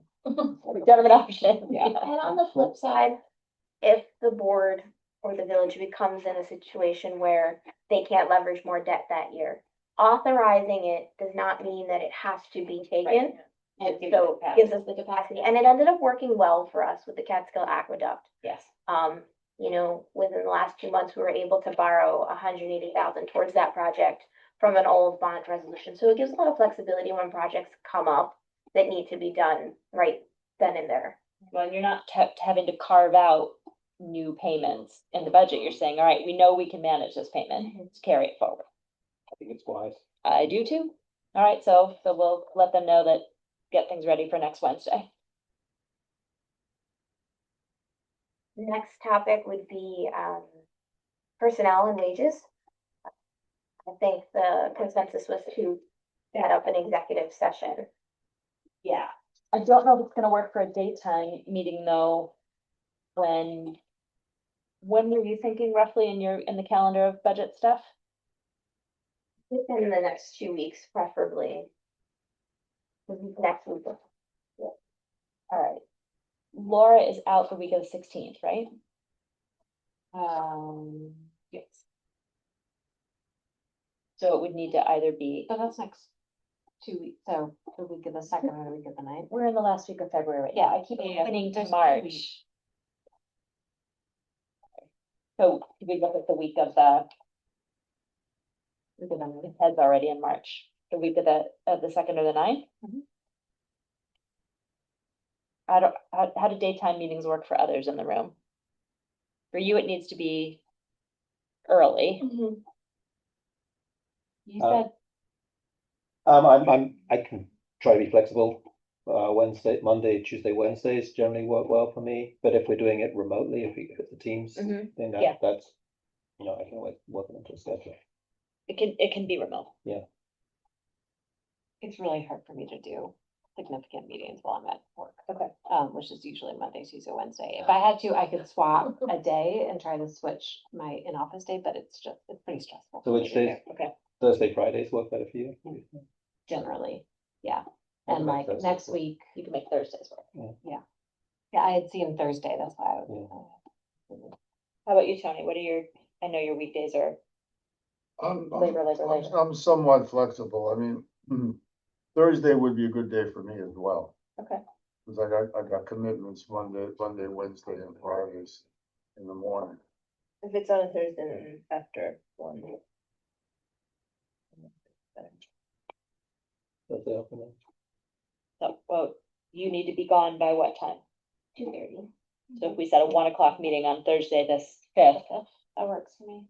Government option. Yeah. And on the flip side, if the board or the village becomes in a situation where they can't leverage more debt that year, authorizing it does not mean that it has to be taken. And so it gives us the capacity, and it ended up working well for us with the Catskill Aqueduct. Yes. You know, within the last 2 months, we were able to borrow 180,000 towards that project from an old bond resolution. So it gives a lot of flexibility when projects come up that need to be done right then and there. Well, and you're not having to carve out new payments in the budget. You're saying, all right, we know we can manage this payment. Let's carry it forward. I think it's wise. I do too. All right, so we'll let them know that, get things ready for next Wednesday. The next topic would be personnel and wages. I think the consensus was to set up an executive session. Yeah. I don't know if it's gonna work for a daytime meeting though. When were you thinking roughly in the calendar of budget stuff? Within the next 2 weeks, preferably. Next week. All right. Laura is out the week of the 16th, right? Yes. So it would need to either be, So that's next 2 weeks, so the week of the second or the week of the ninth. we're in the last week of February right now. I keep Yeah, opening to there's 2 March. weeks. So could we look at the week of the it has already in March, the week of the 2nd or the 9th? Mhm. How do daytime meetings work for others in the room? For you, it needs to be early. You said, I can try to be flexible. Monday, Tuesday, Wednesdays generally work well for me, but if we're doing it remotely, if it's a Teams Mhm. thing, Yeah. that's, I can work it into a schedule. It can be remote. it's really hard for me to do significant meetings while I'm at work. Okay. Which is usually Monday, Tuesday, Wednesday. If I had to, I could swap a day and try to switch my in-office day, but it's pretty stressful. So for me which to do, days? Okay. Thursday, Fridays work better for you? Generally, yeah. I can And make like Thursdays next work. week, You can make Thursdays work. yeah, I had seen Thursday, that's why I was. How about you, Tony? I know your weekdays are, Labor. I'm somewhat flexible. I mean, Thursday would be a good day for me as well. okay. Cause I got commitments Monday, Wednesday and Fridays in the morning. If it's on a Thursday, then after 1. Thursday afternoon. So, well, you need to be gone by what time? 2:30. So if we set a 1 o'clock meeting on Thursday, this 5th, That works for me.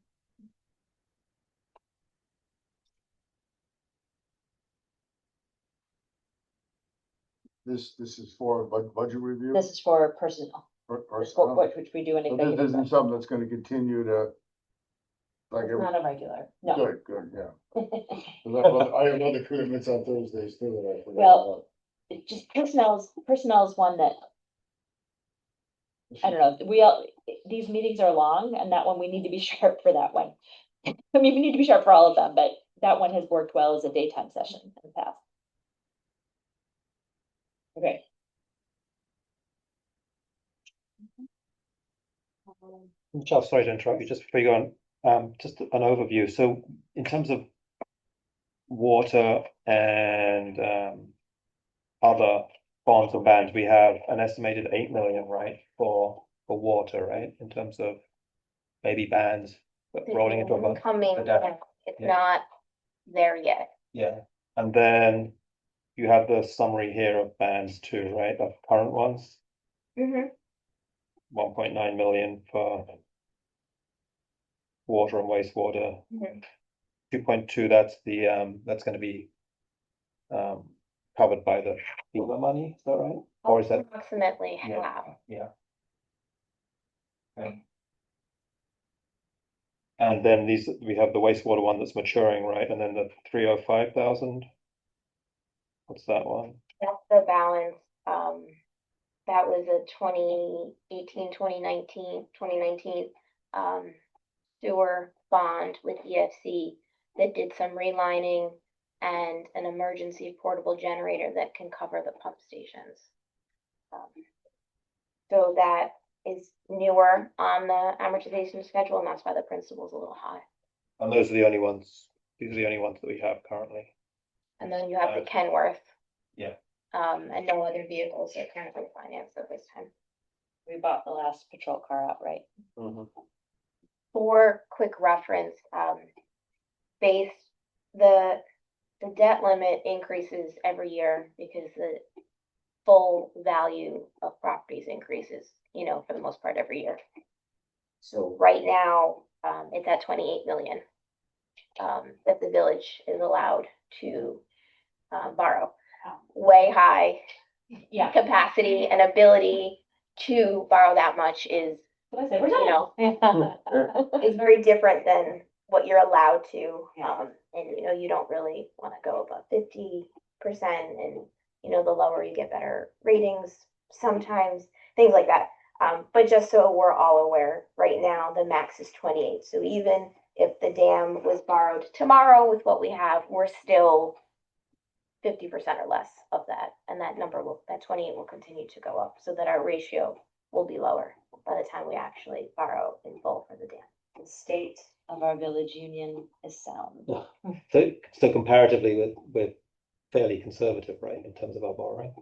This is for budget review? this is for personnel, which we do in So executive this isn't session. something that's gonna continue to. Like, It's not a regular. No. good, yeah. 'Cause I have other commitments on Thursdays too that I forgot Well, about. It just personnel is one that, I don't know, these meetings are long and that one, we need to be sharp for that one. I mean, we need to be sharp for all of them, but that one has worked well as a daytime session in the past. Okay. Charles, sorry to interrupt you, just before you go on, just an overview. So in terms of water and other bonds and bans, we have an estimated 8 million, right, for water, right, in terms of maybe bans, but rolling into a bunch. Coming, it's not there yet. Yeah, and then you have the summary here of bans too, right, of current ones, 1.9 million for water and wastewater. Mhm. 2.2, that's the, that's gonna be covered by the FEMA money, is that right? Or is that, Approximately yeah, half. yeah. Okay. And then these, we have the wastewater one that's maturing, right? And then the 305,000. What's that one? That's the balance, that was a 2018, 2019 sewer bond with EFC that did some relining and an emergency portable generator that can cover the pump stations. So that is newer on the amortization schedule, and that's why the principal's a little high. And those are the only ones, these are the only ones that we have currently. And then you have the Kenworth. Yeah. And no other vehicles are currently financed at this time. We bought the last patrol car outright. For quick reference, base, the debt limit increases every year because the full value of properties increases, you know, for the most part every year. So right now, it's at 28 million, that the village is allowed to, borrow. Way high Yeah. capacity and ability to borrow that much is, What I say, we're you done. know, is very different than what you're allowed to. Yeah. And you know, you don't really want to go above 50%, and you know, the lower you get better ratings sometimes, things like that. But just so we're all aware, right now the max is 28. So even if the dam was borrowed tomorrow with what we have, we're still 50% or less of that, and that number will, that 28 will continue to go up, so that our ratio will be lower by the time we actually borrow in full for the dam. The state of our village union is sound. So comparatively, we're fairly conservative, right, in terms of our borrowing.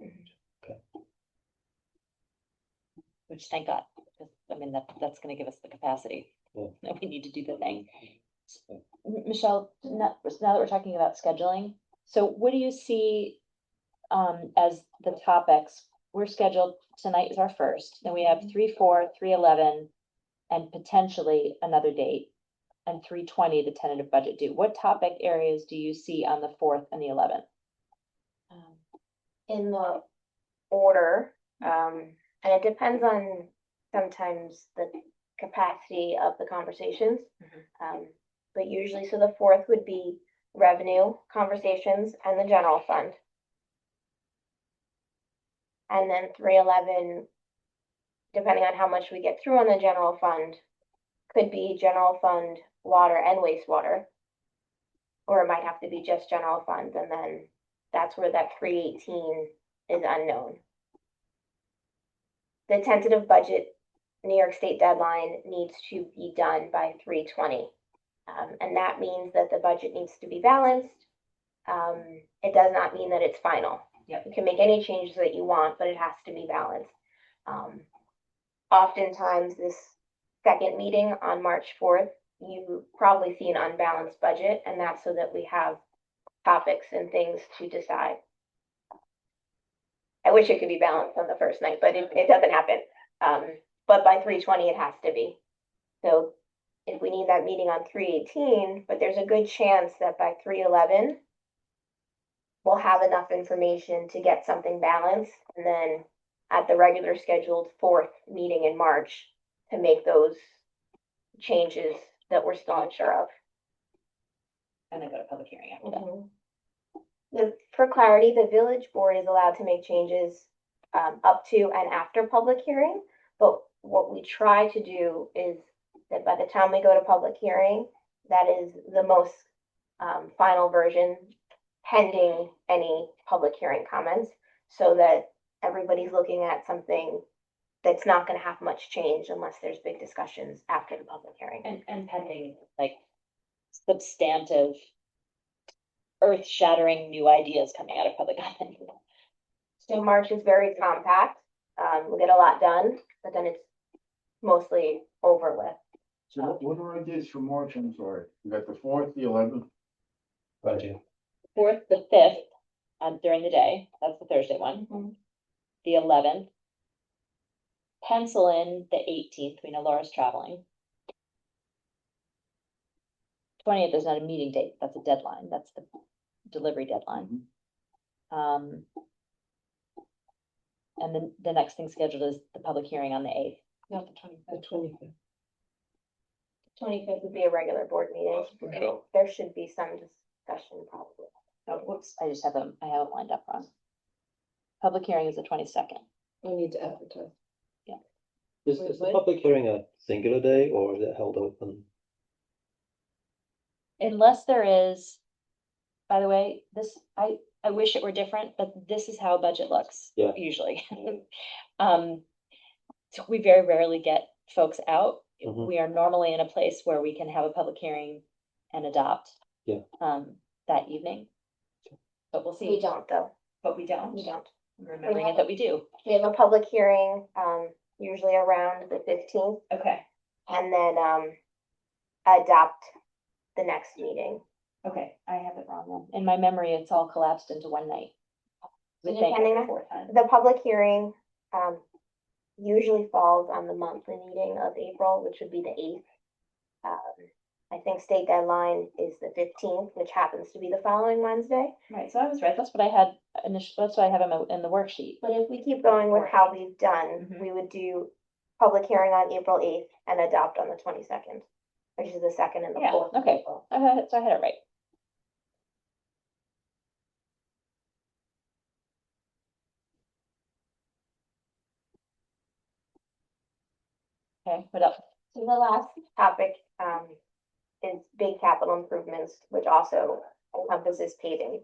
Which thank God, because I mean, that's gonna give us the capacity. Yeah. That we need to do the thing. Michelle, now that we're talking about scheduling, so what do you see as the topics? We're scheduled, tonight is our first, then we have 3/4, 3/11, and potentially another date, and 3/20, the tentative budget due. What topic areas do you see on the 4th and the 11th? In the order, and it depends on sometimes the capacity of the conversations. But usually, so the 4th would be revenue conversations and the general fund. And then 3/11, depending on how much we get through on the general fund, could be general fund, water and wastewater. Or it might have to be just general fund, and then that's where that 318 is unknown. The tentative budget New York State deadline needs to be done by 3/20. And that means that the budget needs to be balanced. It does not mean that it's final. Yep. You can make any changes that you want, but it has to be balanced. Oftentimes this second meeting on March 4th, you probably see an unbalanced budget, and that's so that we have topics and things to decide. I wish it could be balanced on the first night, but it doesn't happen. But by 3/20, it has to be. So if we need that meeting on 3/18, but there's a good chance that by 3/11, we'll have enough information to get something balanced, and then at the regular scheduled 4th meeting in March to make those changes that we're still unsure of. And then go to public hearing after that. For clarity, the village board is allowed to make changes up to and after public hearing, but what we try to do is that by the time we go to public hearing, that is the most final version, pending any public hearing comments, so that everybody's looking at something that's not going to have much change unless there's big discussions after the public hearing. And pending, like, substantive, earth-shattering new ideas coming out of public comment. So March is very compact. We'll get a lot done, but then it's mostly over with. So what are our dates for March? I'm sorry. We got the 4th, the 11th. Budget. 4th, the 5th, during the day, that's the Thursday one. The 11th. Pencil in the 18th, we know Laura's traveling. 20th is not a meeting date, that's a deadline, that's the delivery deadline. And then the next thing scheduled is the public hearing on the 8th. Not the The 25th. 25th would be a regular board meeting. Sure. There should be some discussion probably. Oh, whoops, I just have them, I have them lined up wrong. Public hearing is the 22nd. We need to advertise. Is the public hearing a singular day or is it held open? Unless there is, by the way, this, I wish it were different, but this is how a budget looks. Yeah. Usually. So we very rarely get folks out. Mhm. We are normally in a place where we can have a public hearing and adopt. Yeah. That evening. But we'll see. We don't though. But we don't. We don't. I'm remembering it that we do. We have a public hearing, usually around the 15th, Okay, and then, adopt the next meeting. okay, I have it wrong then. In my memory, it's all collapsed into one night. So We thank depending you on- for it. The public hearing, usually falls on the monthly meeting of April, which would be the 8th. I think state deadline is the 15th, which happens to be the following Wednesday. Right, so I was right. That's what I had initially, that's what I have in the worksheet. But if we keep going with how we've done, Mhm. we would do public hearing on April 8th and adopt on the 22nd, which is the second and the Yeah, fourth. of okay. April. So I had it right. Okay, what else? So the last topic, is big capital improvements, which also encompasses paving.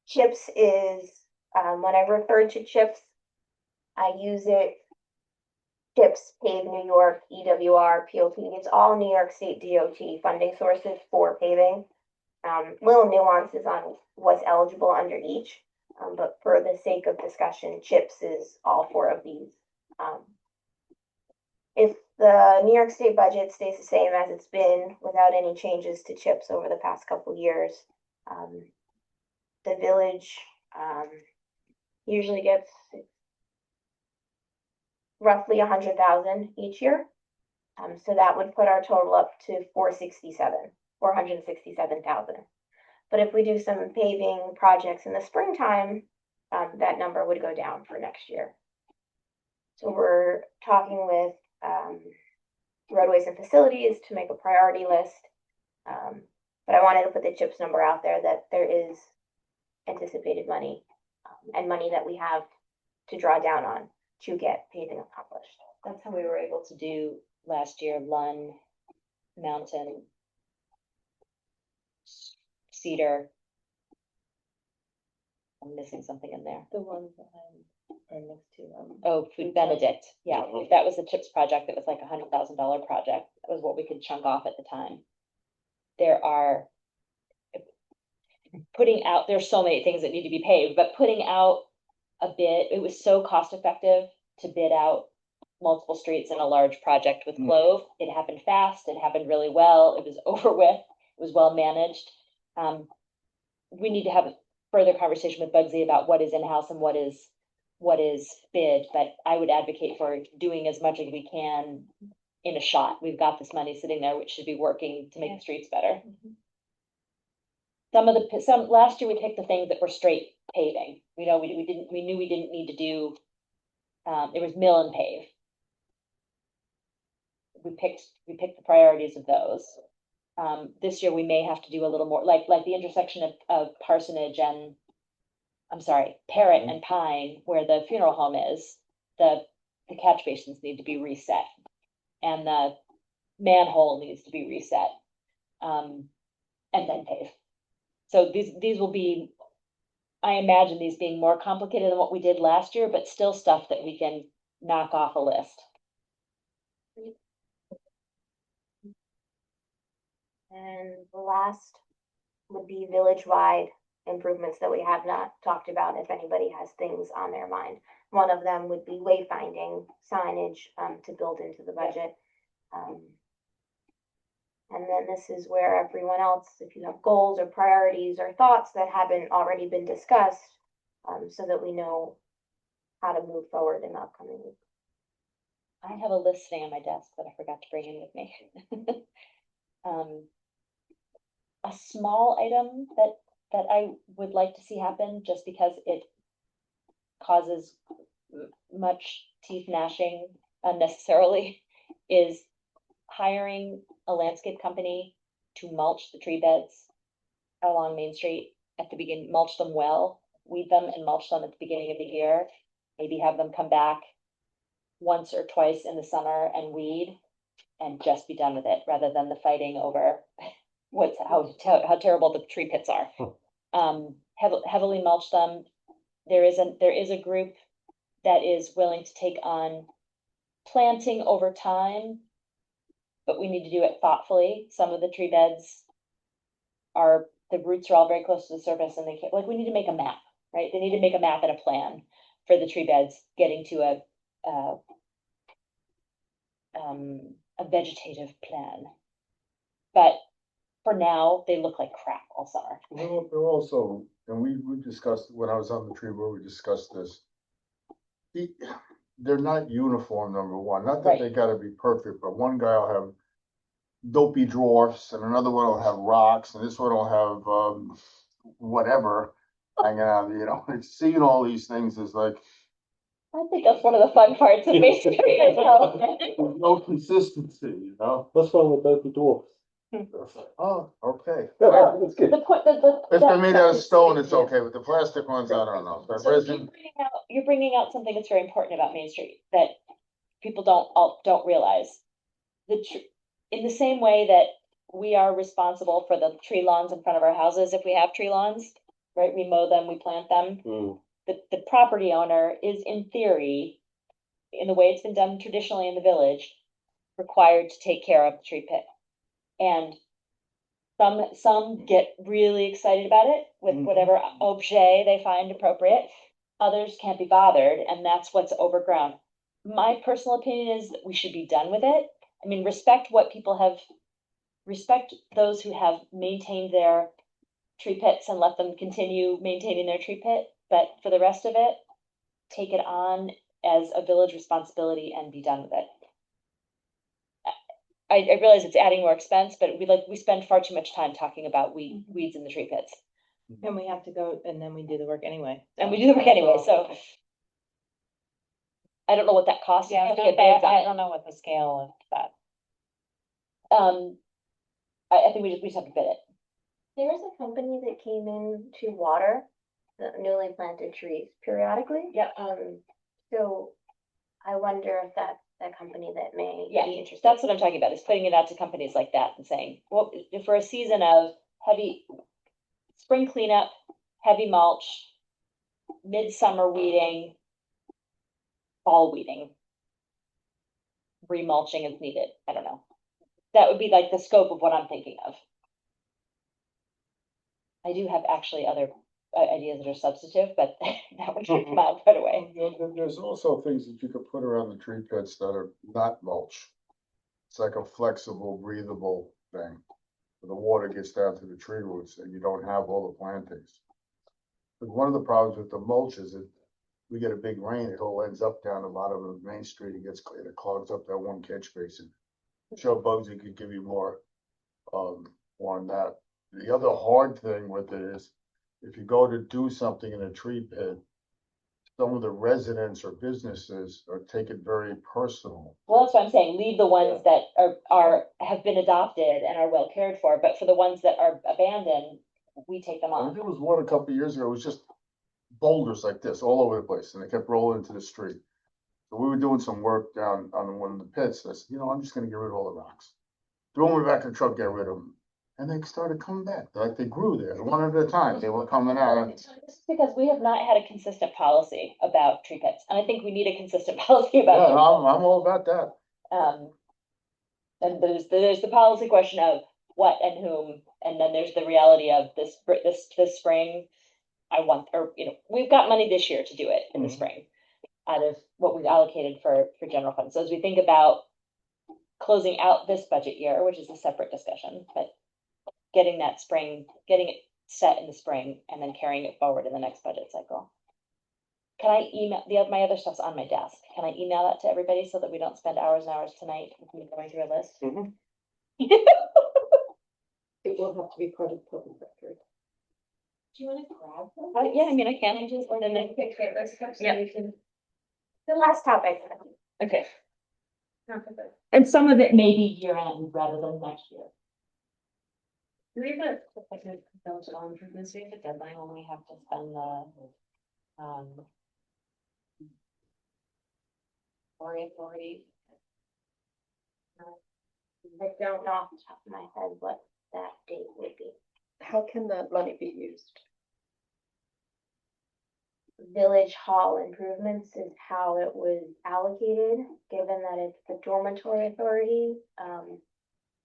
CHIPS is, when I refer to CHIPS, I use it, CHIPS, Pave New York, EWR, POP, it's all New York State DOT funding sources for paving. Little nuances on what's eligible under each, but for the sake of discussion, CHIPS is all four of these. If the New York State budget stays the same as it's been without any changes to CHIPS over the past couple years, the village, usually gets roughly 100,000 each year. So that would put our total up to 467,000. But if we do some paving projects in the springtime, that number would go down for next year. So we're talking with roadways and facilities to make a priority list. But I wanted to put the CHIPS number out there that there is anticipated money and money that we have to draw down on to get paving accomplished. That's how we were able to do last year, Lund, Mountain, Cedar. I'm missing something in there. The ones behind are next to, Oh, Food Benedict, yeah, if that was a CHIPS project, it was like $100,000 project, that was what we could chunk off at the time. There are putting out, there's so many things that need to be paved, but putting out a bid, it was so cost effective to bid out multiple streets in a large project with Clove. It happened fast, it happened really well, it was over with, it was well managed. We need to have a further conversation with Bugsy about what is in-house and what is bid, but I would advocate for doing as much as we can in a shot. We've got this money sitting there, which should be working to make the streets better. Some last year we picked the things that were straight paving. We knew we didn't need to do, it was mill and pave. We picked the priorities of those. This year we may have to do a little more, like the intersection of Parsonage and, I'm sorry, Parrot and Pine, where the funeral home is, the catch basins need to be reset. And the manhole needs to be reset. And then pave. So these will be, I imagine these being more complicated than what we did last year, but still stuff that we can knock off a list. And the last would be village-wide improvements that we have not talked about, if anybody has things on their mind. One of them would be wayfinding signage, to build into the budget. And then this is where everyone else, if you have goals or priorities or thoughts that haven't already been discussed, so that we know how to move forward in the upcoming week. I have a list sitting on my desk that I forgot to bring in with me. a small item that I would like to see happen, just because it causes much teeth gnashing unnecessarily, is hiring a landscape company to mulch the tree beds along Main Street at the beginning, mulch them well, weed them and mulch them at the beginning of the year. Maybe have them come back once or twice in the summer and weed, and just be done with it, rather than the fighting over how terrible the tree pits are. Heavily mulch them. There is a group that is willing to take on planting over time, but we need to do it thoughtfully. Some of the tree beds the roots are all very close to the surface, and they can't, like, we need to make a map, right? They need to make a map and a plan for the tree beds getting to a vegetative plan. But for now, they look like crap all summer. Well, they're also, and we discussed, when I was on the tree board, we discussed this. They're not uniform, number one, not that they gotta be perfect, but one guy will have dopey dwarfs and another one will have rocks and this one will have, whatever hanging out, it's seeing all these things is like, I think that's one of the fun parts of Main Street as well. there's no consistency, What's wrong with dopey dwarfs? Oh, okay. That's good. The point, If they're made out of stone, it's okay, but the plastic ones, I don't know. But So resin, you're bringing out something that's very important about Main Street that people don't realize. In the same way that we are responsible for the tree lawns in front of our houses, if we have tree lawns, right? We mow them, we plant them. The property owner is, in theory, in the way it's been done traditionally in the village, required to take care of the tree pit. And some get really excited about it with whatever objet they find appropriate. Others can't be bothered, and that's what's overgrown. My personal opinion is that we should be done with it. I mean, respect those who have maintained their tree pits and let them continue maintaining their tree pit. But for the rest of it, take it on as a village responsibility and be done with it. I realize it's adding more expense, but we spend far too much time talking about weeds in the tree pits. And we have to go, and then we do the work anyway. And we do the work anyway, so. I don't know what that costs. Yeah, I You was have to gonna get say, bids on I it. don't know what the scale of that. I think we just have to bid it. There is a company that came in to water the newly planted trees periodically. Yep. So I wonder if that's that company that may Yeah, be interested. that's what I'm talking about, is putting it out to companies like that and saying, well, if for a season of heavy spring cleanup, heavy mulch, midsummer weeding, fall weeding, remulching as needed. I don't know. That would be like the scope of what I'm thinking of. I do have actually other ideas that are substantive, but that one should come out right away. there's also things that you could put around the tree pits that are not mulch. It's like a flexible, breathable thing. The water gets down to the tree roots and you don't have all the plantings. But one of the problems with the mulch is that we get a big rain, it all ends up down the bottom of Main Street, it clogs up that one catch basin. Joe Bugsy could give you more on that. The other hard thing with it is, if you go to do something in a tree pit, some of the residents or businesses take it very personal. Well, that's what I'm saying. Leave the ones that have been adopted and are well cared for, but for the ones that are abandoned, we take them on. There was one a couple of years ago, it was just boulders like this all over the place, and they kept rolling into the street. So we were doing some work down on one of the pits. I said, I'm just gonna get rid of all the rocks. Throw them back in the truck, get rid of them. And they started coming back, like they grew there, one at a time, they were coming out. This is because we have not had a consistent policy about tree pits, and I think we need a consistent policy about. Yeah, I'm all about that. And there's the policy question of what and whom, and then there's the reality of this spring. We've got money this year to do it in the spring, out of what we've allocated for general funds. So as we think about closing out this budget year, which is a separate discussion, but getting it set in the spring and then carrying it forward in the next budget cycle. Can I email my other stuff's on my desk? Can I email that to everybody so that we don't spend hours and hours tonight going through a list? It will have to be part of the public record. Do you wanna grab them? Yeah, I mean, I can. And then pick it, let's go. Yeah. The last topic. Okay. Not the first. And some of it may be year end rather than next year. Do we have like a village hall improvements, we have a deadline when we have to spend the authority? I don't know off the top of my head what that date would be. How can that money be used? Village hall improvements is how it was allocated, given that it's the dormitory authority.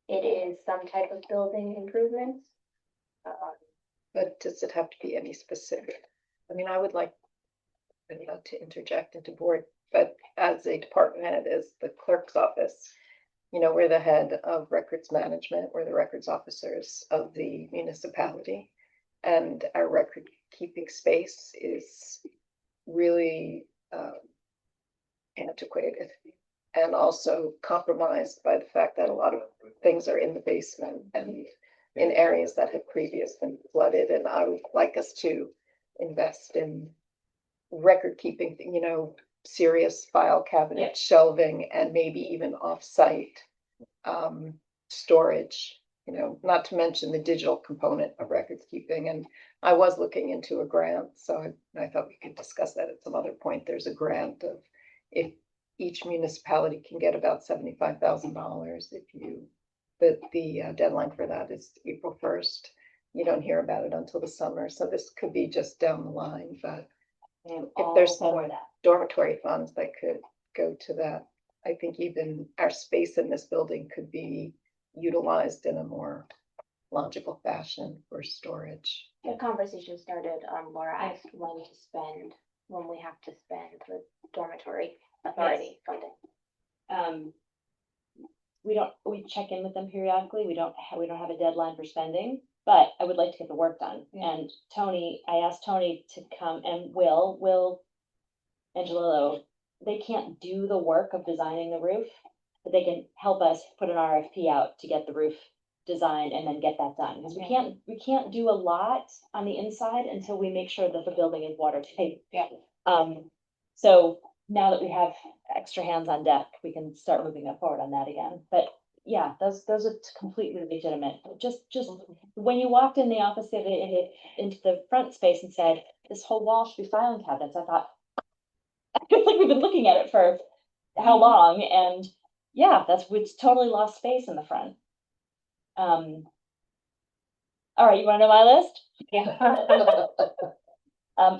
It is some type of building improvements. But does it have to be any specific? I mean, I would like, not to interject into board, but as a department head, as the clerk's office, we're the head of records management, we're the records officers of the municipality. And our record keeping space is really antiquated and also compromised by the fact that a lot of things are in the basement and in areas that have previously been flooded. And I would like us to invest in record keeping, serious file cabinet shelving and maybe even off-site storage, not to mention the digital component of records keeping. And I was looking into a grant, so I thought we could discuss that at some other point. There's a grant of if each municipality can get about $75,000 the deadline for that is April 1st. You don't hear about it until the summer, so this could be just down the line, but if there's some dormitory funds that could go to that, I think even our space in this building could be utilized in a more logical fashion for storage. The conversation started, Laura asked when we have to spend the dormitory authority funding. We check in with them periodically. We don't have a deadline for spending, but I would like to get the work done. And I asked Tony to come, and Will Angelillo, they can't do the work of designing the roof, but they can help us put an RFP out to get the roof designed and then get that done. Because we can't do a lot on the inside until we make sure that the building is watertight. Yeah. So now that we have extra hands on deck, we can start moving up forward on that again. But yeah, those are completely legitimate. Just when you walked in the office into the front space and said, this whole wall should be filing cabinets, I thought, like we've been looking at it for how long, and yeah, it's totally lost space in the front. All right, you want to know my list? Yeah.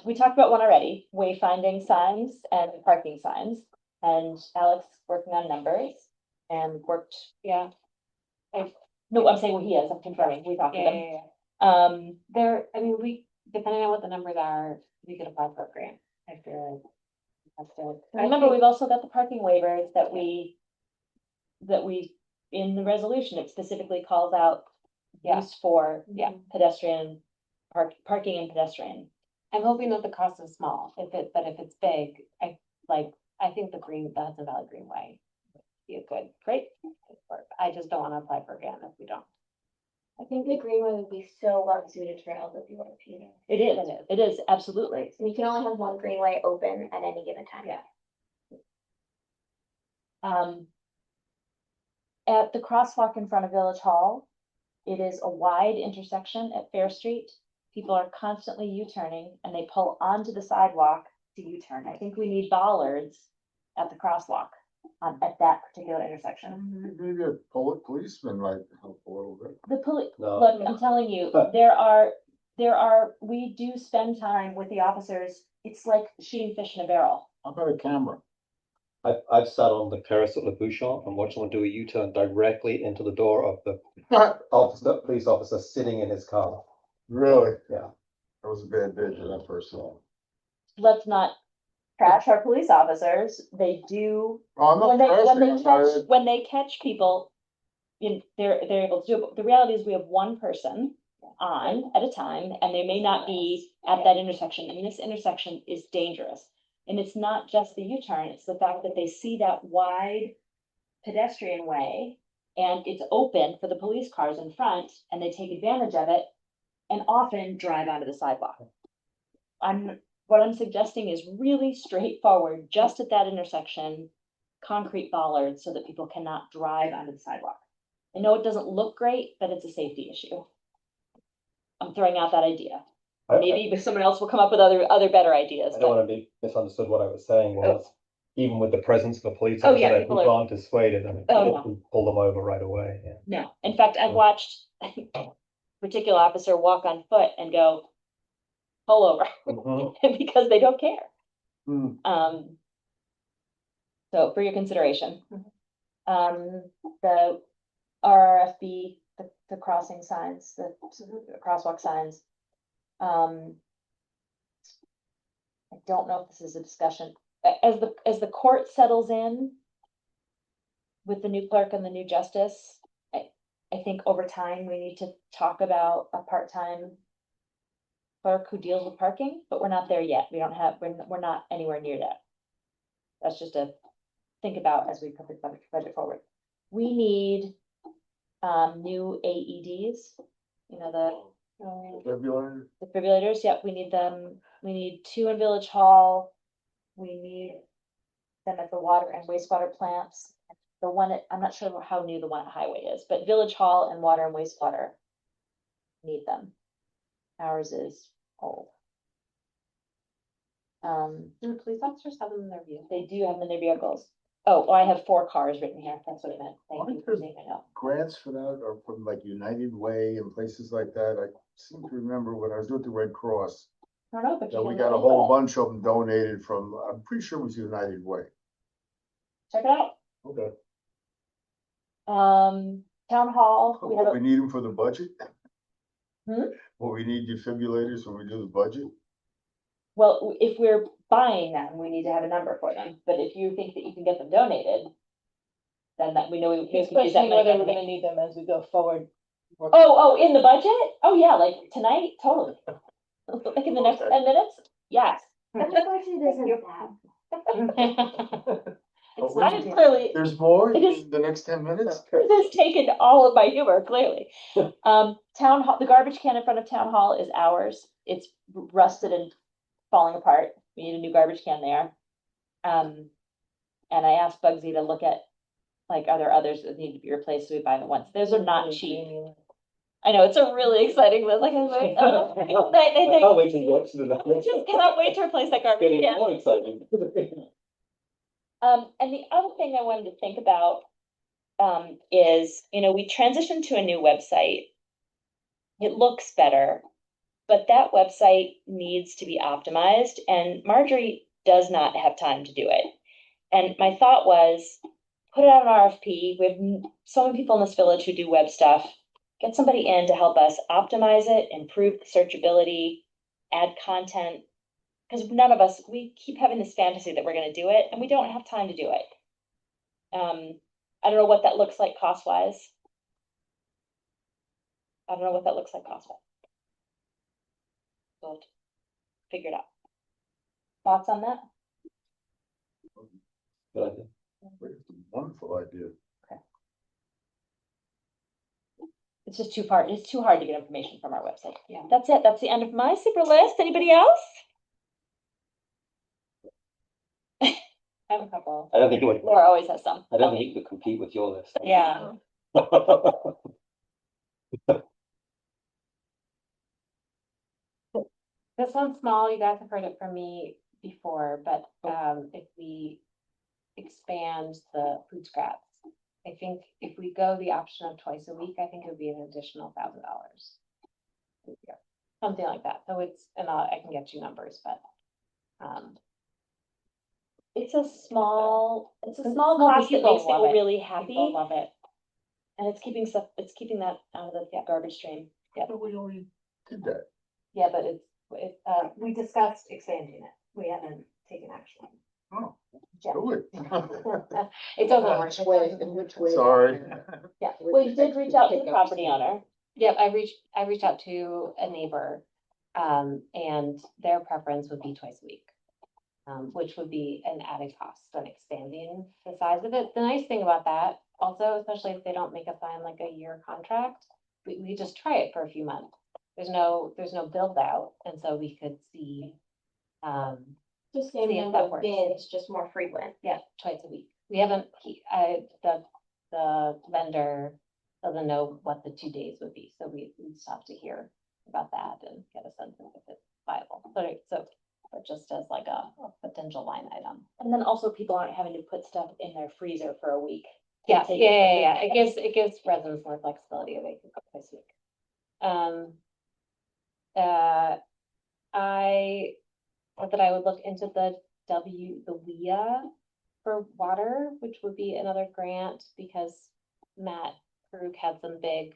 We talked about one already, wayfinding signs and parking signs, and Alex working on numbers and worked. Yeah. No, I'm saying he is. I'm confirming. We talked to them. Yeah. We, depending on what the numbers are, we could apply for a grant. I feel like. Remember, we've also got the parking waivers that we in the resolution, it specifically calls out use for pedestrian parking and pedestrian. I'm hoping that the cost is small. If it's big, I think the Hudson Valley Greenway would be a great work. I just don't want to apply for a grant if we don't. I think the greenway would be so well suited for LWRP. It is absolutely. And you can only have one greenway open at any given time. Yeah. At the crosswalk in front of Village Hall, it is a wide intersection at Fair Street. People are constantly U-turning and they pull onto the sidewalk to U-turn. I think we need bollards at the crosswalk at that particular intersection. Maybe a policeman might help a little bit. Look, I'm telling you, we do spend time with the officers. It's like shooting fish in a barrel. How about a camera? I've sat on the terrace at Le Bouchon and watched someone do a U-turn directly into the door of the police officer sitting in his car. Really? Yeah. That was a bad day for that person. Let's not trash our police officers. They do Oh, I'm not when they catch people, they're able to do it. But the reality is we have one person on at a time, and they may not be at that intersection. And this intersection is dangerous. And it's not just the U-turn, it's the fact that they see that wide pedestrian way and it's open for the police cars in front, and they take advantage of it and often drive onto the sidewalk. What I'm suggesting is really straightforward, just at that intersection, concrete bollards so that people cannot drive onto the sidewalk. I know it doesn't look great, but it's a safety issue. I'm throwing out that idea. Maybe someone else will come up with other better ideas. I don't want to be misunderstood. What I was saying was, even with the presence of the police Oh, yeah, officer, people people are- aren't dissuaded. I mean, Oh, people no. can pull them over right away. Yeah. No, in fact, I've watched a particular officer walk on foot and go, pull over, Mhm. because they don't care. Hmm. So for your consideration. The RRFB, the crossing signs, the crosswalk signs. I don't know if this is a discussion, as the court settles in with the new clerk and the new justice, I think over time, we need to talk about a part-time clerk who deals with parking, but we're not there yet. We're not anywhere near that. That's just a think about as we put the budget forward. We need new AEDs, you know, February, the defibrillators. Yep, we need them. We need 2 in Village Hall. We need them at the water and wastewater plants. The one I'm not sure how new the one at Highway is, but Village Hall and water and wastewater need them. Ours is old. Do police officers have them in their vehicle? They do have them in their vehicles. Oh, I have 4 cars written here. That's what it meant. Thank you for saying I know. grants for that are from like United Way and places like that. I seem to remember when I was with the Red Cross, I don't know, but that you we can got a look whole into it. bunch of them donated from, I'm pretty sure it was United Way. Check it out. Okay. Town hall, we have We a, need them for the budget? Hmm? Well, we need defibrillators when we do the budget? well, if we're buying them, we need to have a number for them, but if you think that you can get them donated, then that we know we He's can use that questioning money. whether we're gonna need them as we go forward. Oh, in the budget? Oh, yeah, like tonight, totally. Like in the next 10 minutes? Yes. The budget isn't that. It's Oh, not wait. clearly, There's more It is- in the next 10 minutes? this has taken all of my humor, clearly. Town hall, the garbage can in front of town hall is ours. It's rusted and falling apart. We need a new garbage can there. And I asked Bugsy to look at, like, are there others that need to be replaced? So we buy them once. Those are not cheap. I know, it's a really exciting list. Like, I was like, oh, they can't wait to watch the I just cannot wait to replace that garbage Getting can. more exciting. And the other thing I wanted to think about, is, we transitioned to a new website. It looks better, but that website needs to be optimized, and Marjorie does not have time to do it. And my thought was, put it out on RFP. We have so many people in this village who do web stuff. Get somebody in to help us optimize it, improve the searchability, add content. Because none of us, we keep having this fantasy that we're gonna do it, and we don't have time to do it. I don't know what that looks like cost-wise. We'll figure it out. Thoughts on that? Good idea. Wonderful idea. It's just too hard. It's too hard to get information from our website. Yeah. That's it. That's the end of my super list. Anybody else? I have a couple. I don't think it would. Laura always has some. I don't think it could compete with your list. Yeah. This one's small, you guys have heard it from me before, but if we expand the food scraps, I think if we go the option of twice a week, I think it would be an additional $1,000. Something like that. So I can get you numbers, but It's a small cost that people makes love people it. really happy, people love it. and it's keeping that out of the garbage stream. Yeah, But we already did that. yeah, but We discussed expanding it. We haven't taken action. Oh, yeah. do it. It doesn't work. Which way? Sorry. Yeah, well, you did reach out to the property owner. Yep, I reached out to a neighbor, and their preference would be twice a week. which would be an added cost when expanding the size of it. The nice thing about that, also, especially if they don't make us sign like a year contract, we just try it for a few months. There's no build out, and so we could see, Just See same if number that of works. bids, just more frequent. yeah, twice a week. We haven't, the vendor doesn't know what the 2 days would be, so we still have to hear about that and get a sense of if it's viable. But just as like a potential line item. And then also people aren't having to put stuff in their freezer for a week. Yeah, Take yeah, it. It gives residents more flexibility. They can go twice a week. I thought that I would look into the WIA for water, which would be another grant because Matt Krug had some big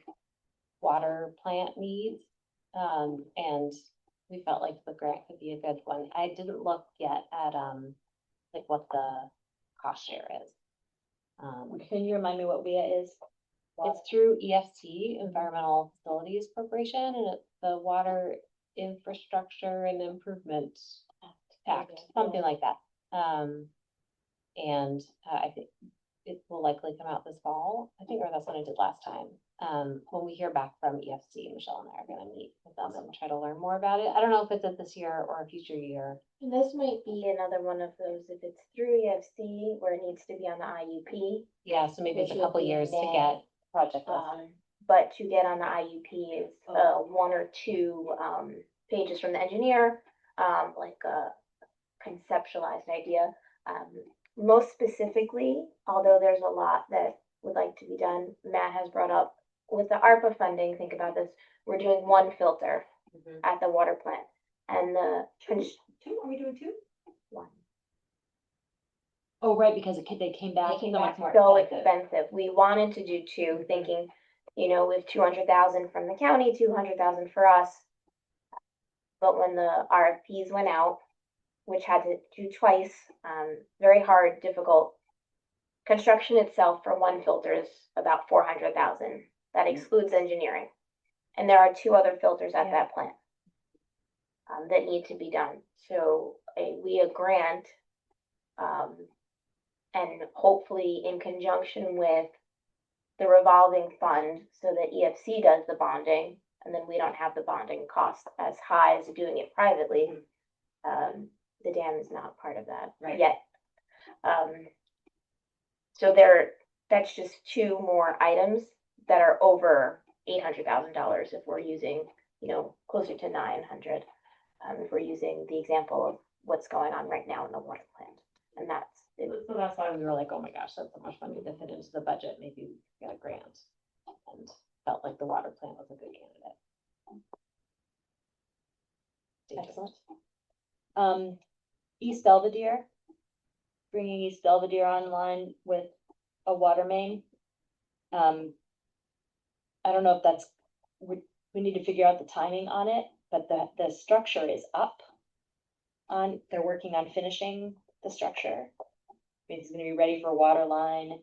water plant needs. And we felt like the grant could be a good one. I didn't look yet at, like what the cost share is. Can you remind me what WIA is? It's through EFC, Environmental Facilities Corporation, and it's the Water Infrastructure and Improvement Act, something like that. And I think it will likely come out this fall. I think, or that's what I did last time. When we hear back from EFC, Michelle and I are gonna meet with them and try to learn more about it. I don't know if it's at this year or a future year. And this might be another one of those, if it's through EFC where it needs to be on the IUP. Yeah, so maybe it's a Which will couple be years to May. get project listed. But to get on the IUP is one or two pages from the engineer, like a conceptualized idea. Most specifically, although there's a lot that would like to be done, Matt has brought up with the ARPA funding, think about this, we're doing one filter Mhm. at the water plant. And the Two, are we doing two? one. Oh, right, because they came back Making so that much more so expensive. expensive. We wanted to do two, thinking, with 200,000 from the county, 200,000 for us. But when the RFPs went out, which had to do twice, very hard, difficult. Construction itself for one filter is about 400,000. That excludes engineering. And there are two other filters at that plant that need to be done. So a WIA grant, and hopefully in conjunction with the revolving fund, so that EFC does the bonding, and then we don't have the bonding cost as high as doing it privately. The dam is not part of that yet. So that's just two more items that are over $800,000 if we're using, closer to 900. If we're using the example of what's going on right now in the water plant. And So that's why we were like, oh my gosh, that's so much money to fit into the budget, maybe we get a grant. And felt like the water plant was a good candidate. Excellent. East Belvedere, bringing East Belvedere online with a water main. I don't know if that's, we need to figure out the timing on it, but the structure is up. They're working on finishing the structure. It's gonna be ready for a water line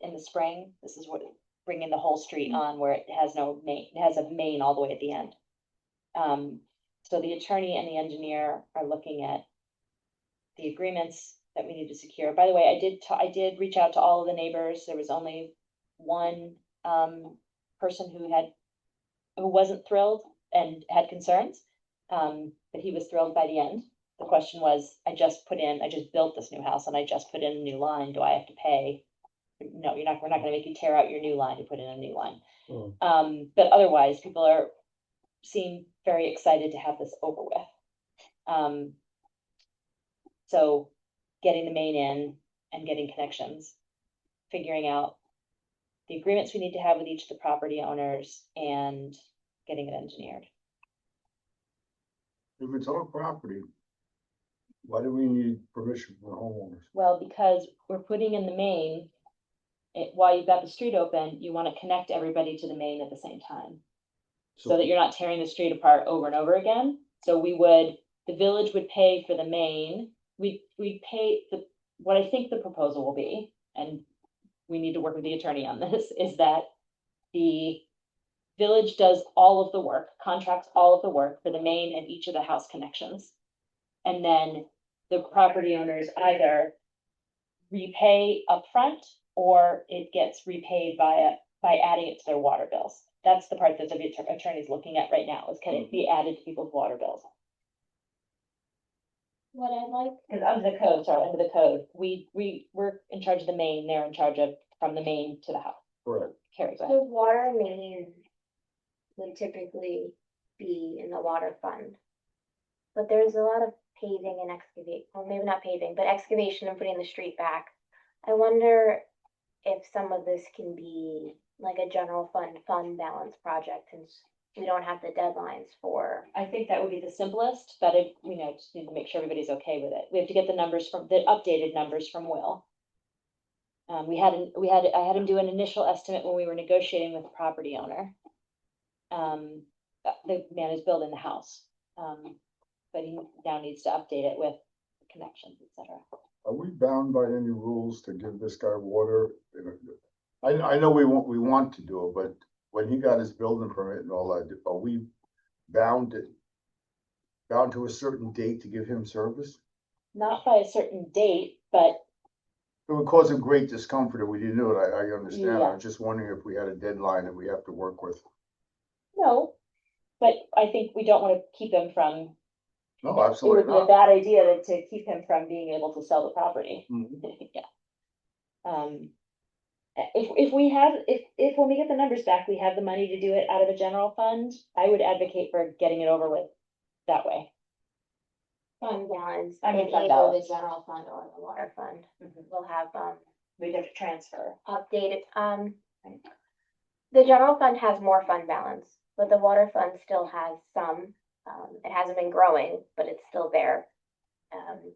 in the spring. This is what, bringing the whole street on where it has no main, it has a main all the way at the end. So the attorney and the engineer are looking at the agreements that we need to secure. By the way, I did reach out to all of the neighbors. There was only one person who wasn't thrilled and had concerns. But he was thrilled by the end. The question was, I just built this new house and I just put in a new line. Do I have to pay? No, we're not gonna make you tear out your new line to put in a new line. But otherwise, people seem very excited to have this over with. So getting the main in and getting connections, figuring out the agreements we need to have with each of the property owners and getting it engineered. If it's our property, why do we need permission from the homeowners? Well, because we're putting in the main, while you've got the street open, you want to connect everybody to the main at the same time. So that you're not tearing the street apart over and over again. So the village would pay for the main. We'd pay what I think the proposal will be, and we need to work with the attorney on this, is that the village does all of the work, contracts all of the work for the main and each of the house connections. And then the property owners either repay upfront or it gets repaid by adding it to their water bills. That's the part that the attorney's looking at right now, is can it be added to people's water bills? What I'd like, Because under the code, we're in charge of the main, they're in charge of from the main to the house. Correct. Carrie, go ahead. the water main would typically be in the water fund. But there's a lot of paving and excavate, well, maybe not paving, but excavation and putting the street back. I wonder if some of this can be like a general fund balance project, since we don't have the deadlines for. I think that would be the simplest, but it, just need to make sure everybody's okay with it. We have to get the numbers from, the updated numbers from Will. I had him do an initial estimate when we were negotiating with the property owner. The man is building the house. But he now needs to update it with connections, et cetera. Are we bound by any rules to give this guy water? I know we want to do it, but when he got his building permit and all that, are we bound to a certain date to give him service? Not by a certain date, but It would cause him great discomfort if we didn't do it. I understand. I Yeah. was just wondering if we had a deadline that we have to work with. no. But I think we don't want to keep him from, No, it would absolutely be a not. bad idea to keep him from being able to sell the property. Mhm. Yeah. If we have, if when we get the numbers back, we have the money to do it out of a general fund, I would advocate for getting it over with that way. Fund balance, I mean, in fund either the balance. general fund or the water fund. We'll have, We'd have to transfer. updated, the general fund has more fund balance, but the water fund still has some. It hasn't been growing, but it's still there.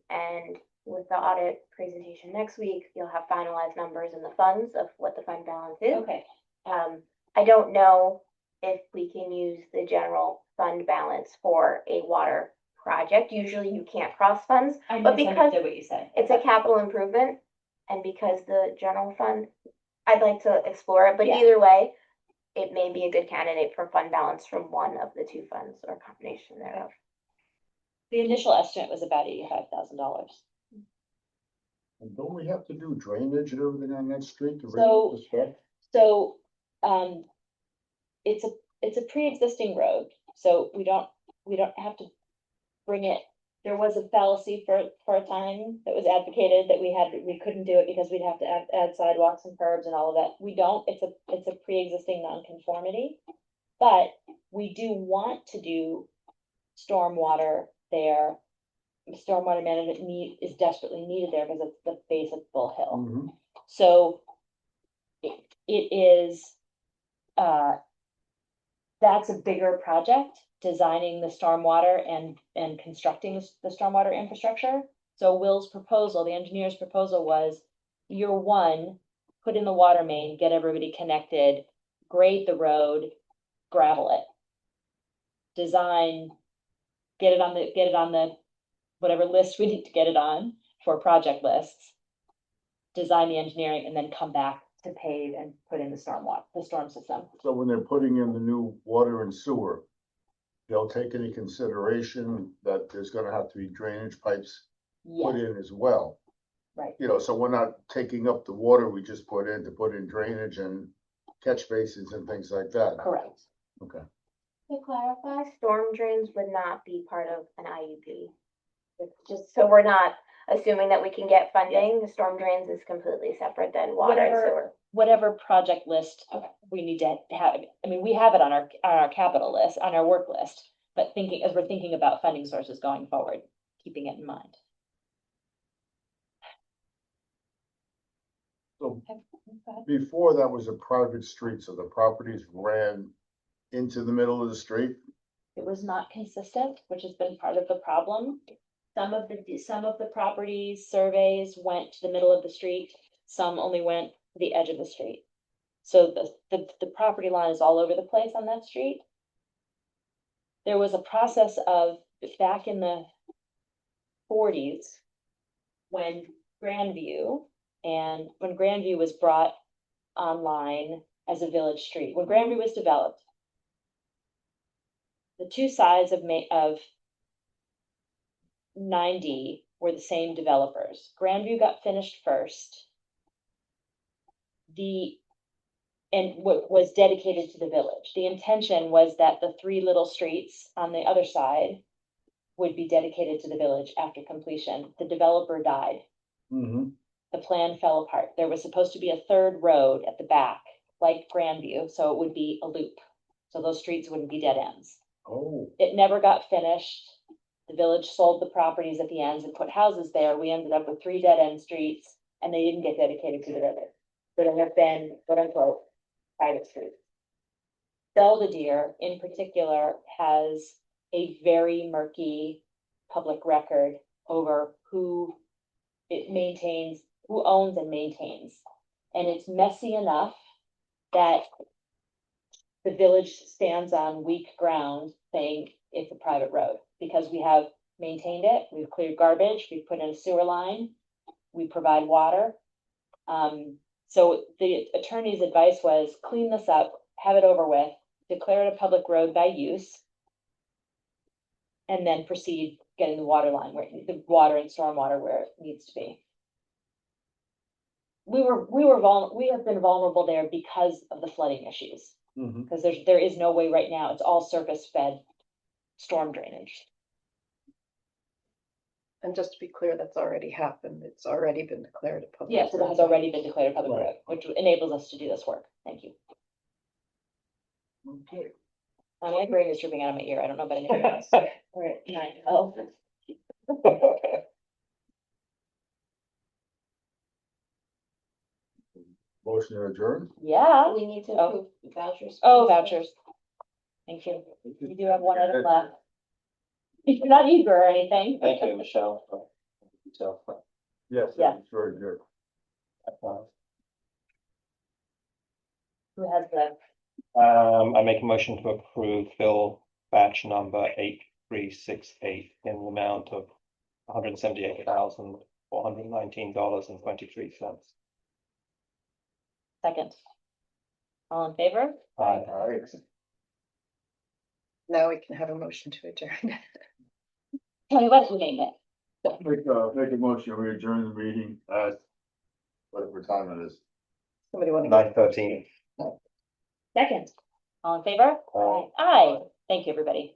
And with the audit presentation next week, you'll have finalized numbers in the funds of what the fund balance is. Okay. I don't know if we can use the general fund balance for a water project. Usually you can't cross funds, I but because misunderstood what you said. it's a capital improvement, and because the general fund, I'd like to explore it, but Yeah. either way, it may be a good candidate for fund balance from one of the two funds or combination thereof. The initial estimate was about $85,000. And don't we have to do drainage and everything on that street to So- raise the stuff? So, it's a pre-existing road, so we don't have to bring it. There was a fallacy for a time that was advocated that we couldn't do it because we'd have to add sidewalks and curbs and all of that. We don't, it's a pre-existing nonconformity. But we do want to do stormwater there. Stormwater management is desperately needed there because it's the base of Bull Hill. Mhm. So it is, that's a bigger project, designing the stormwater and constructing the stormwater infrastructure. So Will's proposal, the engineer's proposal was year one, put in the water main, get everybody connected, grade the road, gravel it. Design, get it on the whatever list we need to get it on for project lists. Design the engineering and then come back to pave and put in the storm system. So when they're putting in the new water and sewer, they'll take into consideration that there's gonna have to be drainage pipes put Yes, in as well. right. So we're not taking up the water we just put in to put in drainage and catch basins and things like that. Correct. Okay. To clarify, storm drains would not be part of an IUP. It's just, so we're not assuming that we can get funding, the storm drains is completely separate than water and sewer. Whatever project list we need to have, I mean, we have it on our capital list, on our work list, but as we're thinking about funding sources going forward, keeping it in mind. So Go ahead. before that was a private street, so the properties ran into the middle of the street. It was not consistent, which has been part of the problem. Some of the properties surveys went to the middle of the street, some only went to the edge of the street. So the property line is all over the place on that street. There was a process of, back in the 40s, when Grandview was brought online as a village street, when Grandview was developed, the two sides of 90 were the same developers. Grandview got finished first. And what was dedicated to the village. The intention was that the three little streets on the other side would be dedicated to the village after completion. The developer died. Mm-hmm. The plan fell apart. There was supposed to be a third road at the back, like Grandview, so it would be a loop. So those streets wouldn't be dead ends. Oh. It never got finished. The village sold the properties at the ends and put houses there. We ended up with 3 dead end streets, and they didn't get dedicated to the village. But it have been, quote unquote, private streets. Belvedere in particular has a very murky public record over who it maintains, who owns and maintains. And it's messy enough that the village stands on weak ground saying it's a private road because we have maintained it, we've cleared garbage, we've put in a sewer line, we provide water. So the attorney's advice was clean this up, have it over with, declare it a public road by use, and then proceed getting the water line where the water and stormwater where it needs to be. We have been vulnerable there because of the flooding issues. Mm-hmm. Because there is no way right now, it's all surface fed storm drainage. And just to be clear, that's already happened. It's already been declared a public. Yes, it has road. already been declared a public Right. road, which enables us to do this work. Thank you. Okay. My brain is dripping out of my ear. I don't know about anything else. We're at 9:12. Motion to adjourn? Yeah. We need to Oh. approve the vouchers. Oh, vouchers. Thank you. You do have one item left. If you're not eager or anything. Thank you, Michelle. for the detail. Yes. Yeah. It's very good. Who has the, I make a motion to approve bill batch number 8368 in the amount of $178,419.23. second? All in favor? Aye. Now we can have a motion to adjourn. Tell me what, who named it? Make a motion, we adjourn the meeting at whatever time it is. Somebody want to? 9:13. Second. All in favor? Aye. Aye. Thank you, everybody.